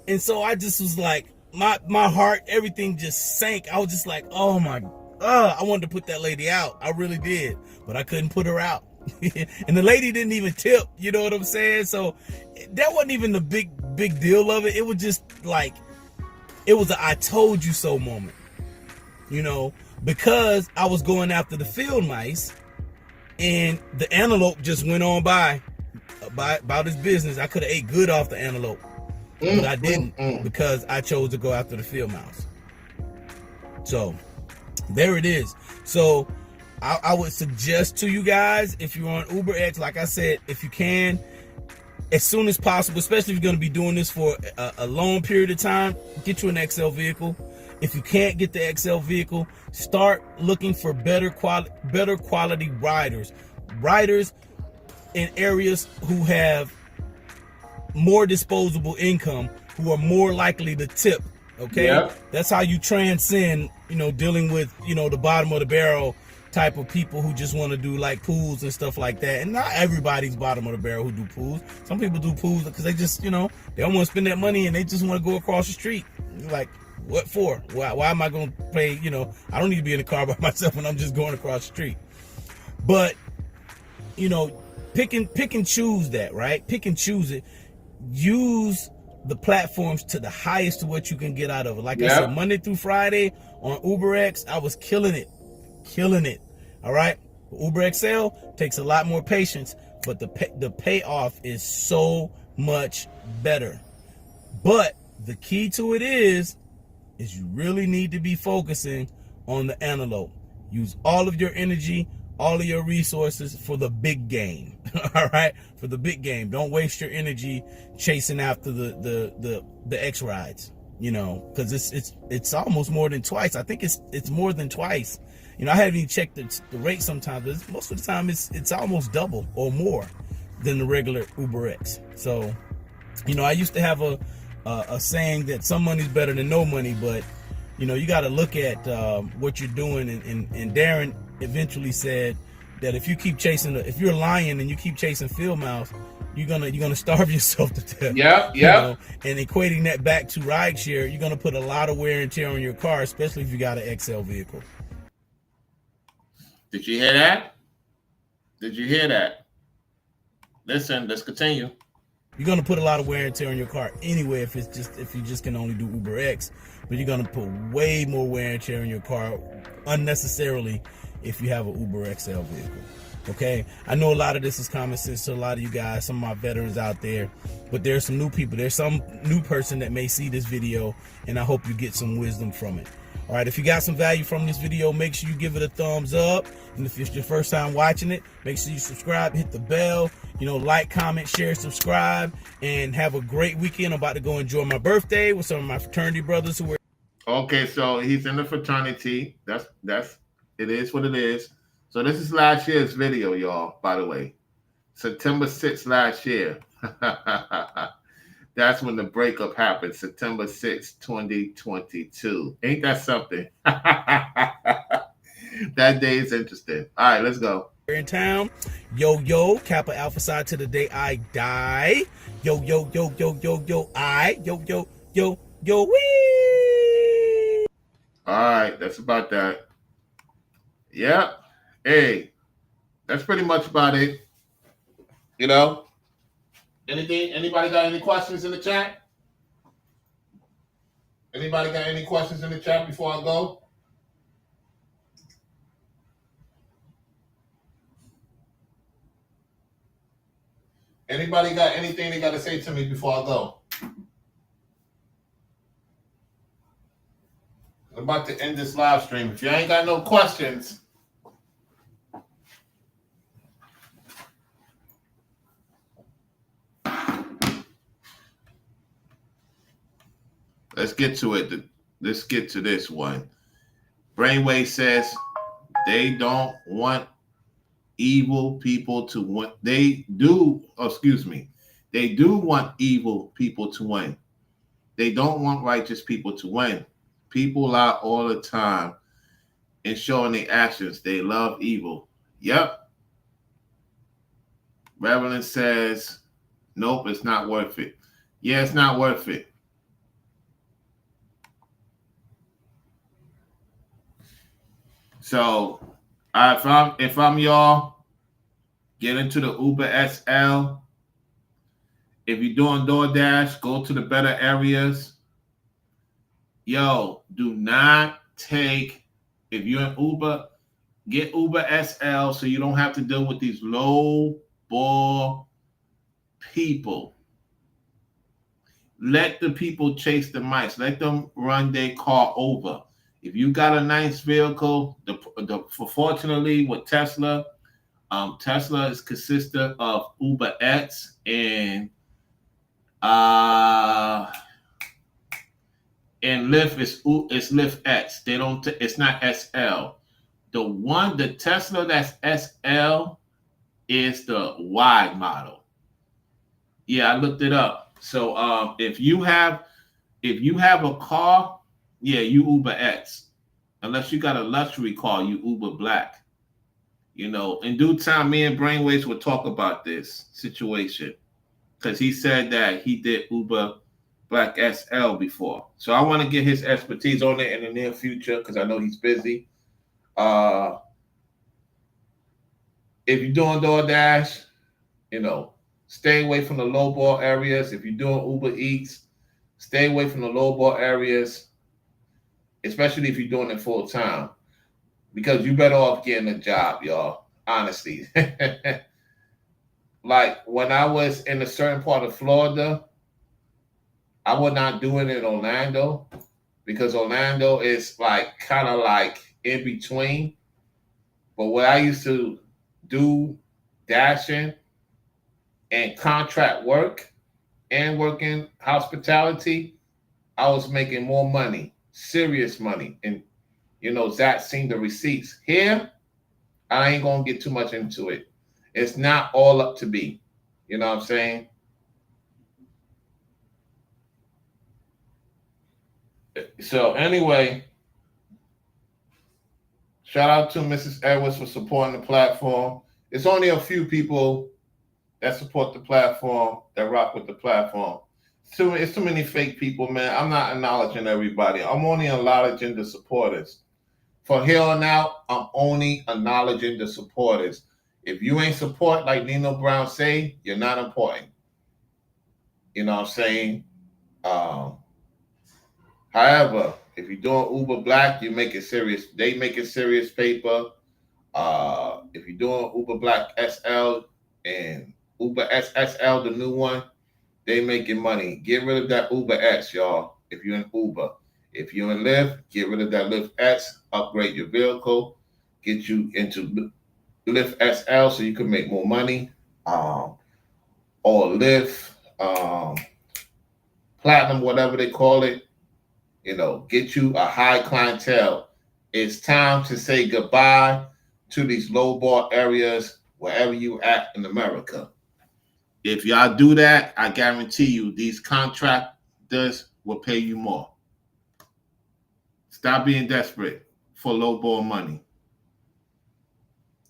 And so I just was like, my heart, everything just sank. I was just like, oh my God, I wanted to put that lady out. I really did, but I couldn't put her out. And the lady didn't even tip, you know what I'm saying? So that wasn't even the big deal of it. It was just like, it was a I told you so moment, you know, because I was going after the field mice and the antelope just went on by about his business. I could have ate good off the antelope, but I didn't because I chose to go after the field mouse. So there it is. So I would suggest to you guys, if you're on UberX, like I said, if you can, as soon as possible, especially if you're going to be doing this for a long period of time, get you an XL vehicle. If you can't get the XL vehicle, start looking for better quality riders in areas who have more disposable income, who are more likely to tip. Okay, yep. That's how you transcend, you know, dealing with, you know, the bottom of the barrel type of people who just want to do like pools and stuff like that. And not everybody's bottom of the barrel who do pools. Some people do pools because they just, you know, they don't want to spend that money and they just want to go across the street. Like, what for? Why am I going to pay? You know, I don't need to be in the car by myself when I'm just going across the street. But, you know, pick and choose that, right? Pick and choose it. Use the platforms to the highest of what you can get out of it. Like I said, Monday through Friday on UberX, I was killing it. All right. Uber XL takes a lot more patience, but the payoff is so much better. But the key to it is you really need to be focusing on the antelope. Use all of your energy, all of your resources for the big game. All right, for the big game. Don't waste your energy chasing after the X rides. You know, because it's almost more than twice. I think it's more than twice. You know, I haven't even checked the rate sometimes, but most of the time it's almost double or more than the regular UberX. So, you know, I used to have a saying that some money's better than no money, but you know, you got to look at what you're doing. And Darren eventually said that if you keep chasing, if you're a lion and you keep chasing field mouse, you're gonna starve yourself to death. Yeah. You know? And equating that back to rideshare, you're gonna put a lot of wear and tear on your car, especially if you got an XL vehicle. Did you hear that? Did you hear that? Listen, let's continue. You're gonna put a lot of wear and tear on your car anyway if you just can only do UberX, but you're gonna put way more wear and tear on your car unnecessarily if you have an Uber XL vehicle. Okay, I know a lot of this is common sense to a lot of you guys, some of my veterans out there, but there's some new people. There's some new person that may see this video, and I hope you get some wisdom from it. All right, if you got some value from this video, make sure you give it a thumbs up. And if it's your first time watching it, make sure you subscribe, hit the bell, like, comment, share, subscribe, and have a great weekend. I'm about to go enjoy my birthday with some of my fraternity brothers who were. Okay, so he's in the fraternity. That's it is what it is. So this is last year's video, y'all, by the way. September 6th last year. That's when the breakup happened, September 6th, 2022. Ain't that something? That day is interesting. All right, let's go. In town. Yo, Kappa Alpha Psi to the day I die. Yo, wee. All right, that's about that. Yep. Hey, that's pretty much about it. Anybody got any questions in the chat? Anybody got any questions in the chat before I go? Anybody got anything they got to say to me before I go? I'm about to end this live stream. If you ain't got no questions, let's get to it. Let's get to this one. Brainwave says they don't want evil people to win. They do want evil people to win. They don't want righteous people to win. People lie all the time and showing their actions. They love evil. Yep. Reverend says, nope, it's not worth it. Yeah, it's not worth it. So if I'm y'all, get into the Uber SL. If you're doing DoorDash, go to the better areas. Yo, do not take, if you're in Uber, get Uber SL so you don't have to deal with these low ball people. Let the people chase the mice. Let them run their car over. If you got a nice vehicle, fortunately with Tesla, Tesla is consistent of Uber X and Lyft is Lyft X. They don't. It's not SL. The Tesla that's SL is the Y model. Yeah, I looked it up. So if you have a car, yeah, you Uber X. Unless you got a luxury car, you Uber Black. In due time, me and Brainwaves will talk about this situation because he said that he did Uber Black SL before. So I want to get his expertise on it in the near future because I know he's busy. If you're doing DoorDash, stay away from the low ball areas. If you're doing Uber Eats, stay away from the low ball areas, especially if you're doing it full time, because you're better off getting a job, y'all. Honestly. Like when I was in a certain part of Florida, I would not do it in Orlando because Orlando is kind of in between. But what I used to do, dashing and contract work and working hospitality, I was making more money, serious money. And, Zach seen the receipts. Here, I ain't going to get too much into it. It's not all up to me. You know what I'm saying? So anyway, shout out to Mrs. Edwards for supporting the platform. It's only a few people that support the platform, that rock with the platform. It's too many fake people, man. I'm not acknowledging everybody. I'm only acknowledging the supporters. From here on out, I'm only acknowledging the supporters. If you ain't support, like Nino Brown say, you're not important. You know what I'm saying? However, if you're doing Uber Black, you make it serious. They make it serious paper. If you're doing Uber Black SL and Uber SSL, the new one, they making money. Get rid of that Uber X, y'all, if you're in Uber. If you're in Lyft, get rid of that Lyft X, upgrade your vehicle, get you into Lyft SL so you can make more money. Or Lyft Platinum, whatever they call it. Get you a high clientele. It's time to say goodbye to these lowball areas wherever you at in America. If y'all do that, I guarantee you these contractors will pay you more. Stop being desperate for lowball money.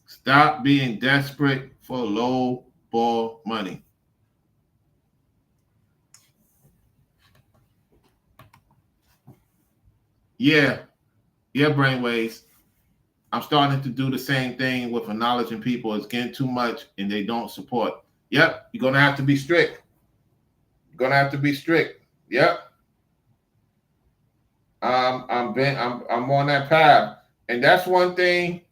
Stop being desperate for lowball money. Yeah, brainwaves. I'm starting to do the same thing with acknowledging people. It's getting too much and they don't support. Yep, you're gonna have to be strict. Yep. I'm on that path, and that's one thing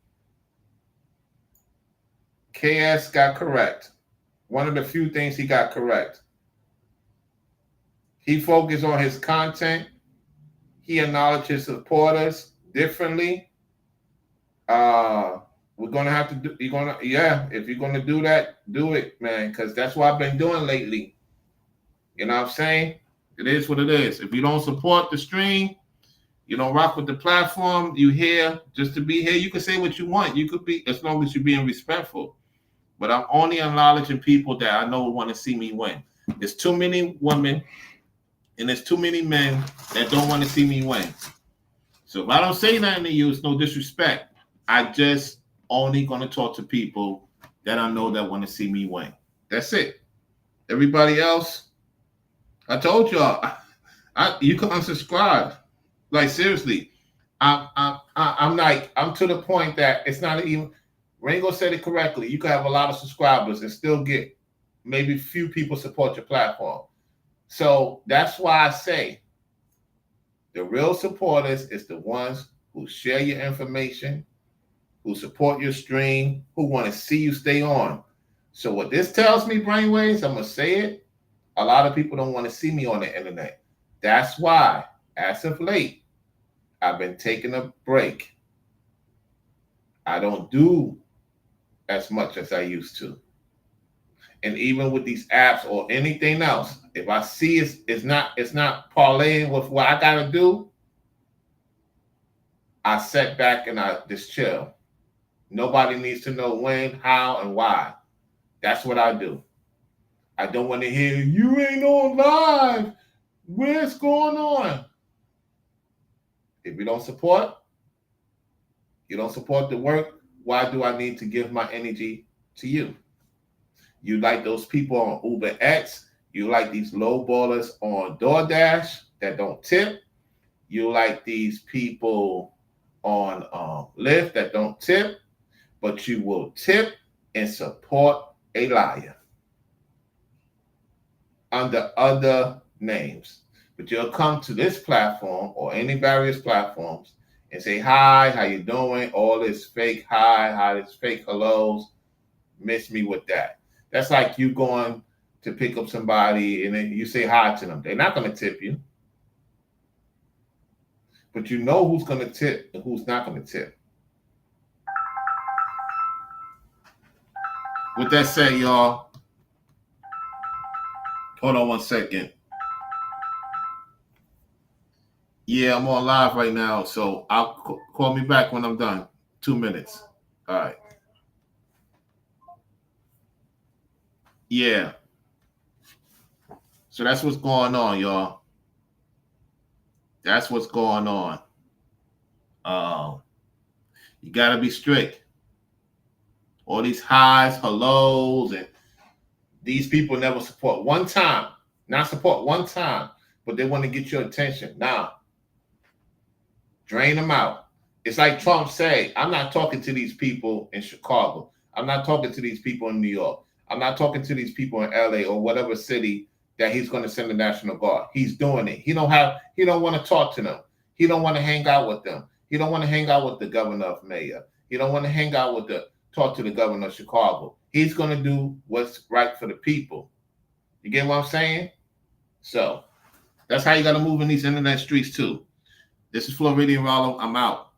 KS got correct. One of the few things he got correct. He focused on his content. He acknowledged his supporters differently. We're gonna have to do. If you're gonna do that, do it, man, because that's what I've been doing lately. You know what I'm saying? It is what it is. If you don't support the stream, you don't rock with the platform, you here just to be here. You can say what you want. You could be, as long as you're being respectful. But I'm only acknowledging people that I know want to see me win. There's too many women and there's too many men that don't want to see me win. So if I don't say nothing to you, it's no disrespect. I just only going to talk to people that I know that want to see me win. That's it. Everybody else, I told y'all, you can unsubscribe. Like, seriously, I'm to the point that it's not even. Rango said it correctly. You can have a lot of subscribers and still get maybe few people support your platform. So that's why I say the real supporters is the ones who share your information, who support your stream, who want to see you stay on. So what this tells me, brainwaves, I'm going to say it, a lot of people don't want to see me on the internet. That's why, as of late, I've been taking a break. I don't do as much as I used to. And even with these apps or anything else, if I see it's not parlaying with what I gotta do, I sit back and I just chill. Nobody needs to know when, how, and why. That's what I do. I don't want to hear you ain't on live. What's going on? If you don't support the work, why do I need to give my energy to you? You like those people on Uber X. You like these low ballers on DoorDash that don't tip. You like these people on Lyft that don't tip, but you will tip and support a liar under other names. But you'll come to this platform or any various platforms and say, hi, how you doing? All this fake hi, this fake hellos. Miss me with that. That's like you going to pick up somebody and then you say hi to them. They're not going to tip you. But you know who's going to tip and who's not going to tip. With that said, y'all, hold on one second. Yeah, I'm on live right now, so I'll call me back when I'm done. 2 minutes. All right. Yeah. So that's what's going on, y'all. That's what's going on. You got to be strict. All these highs, hellos, and these people never support one time. Not support one time, but they want to get your attention. Now, drain them out. It's like Trump said, I'm not talking to these people in Chicago. I'm not talking to these people in New York. I'm not talking to these people in LA or whatever city that he's going to send the National Guard. He's doing it. He don't want to talk to them. He don't want to hang out with them. He don't want to hang out with the governor of Mayor. He don't want to hang out with talk to the governor of Chicago. He's going to do what's right for the people. You get what I'm saying? So that's how you got to move in these internet streets too. This is Floridian Rollo. I'm out.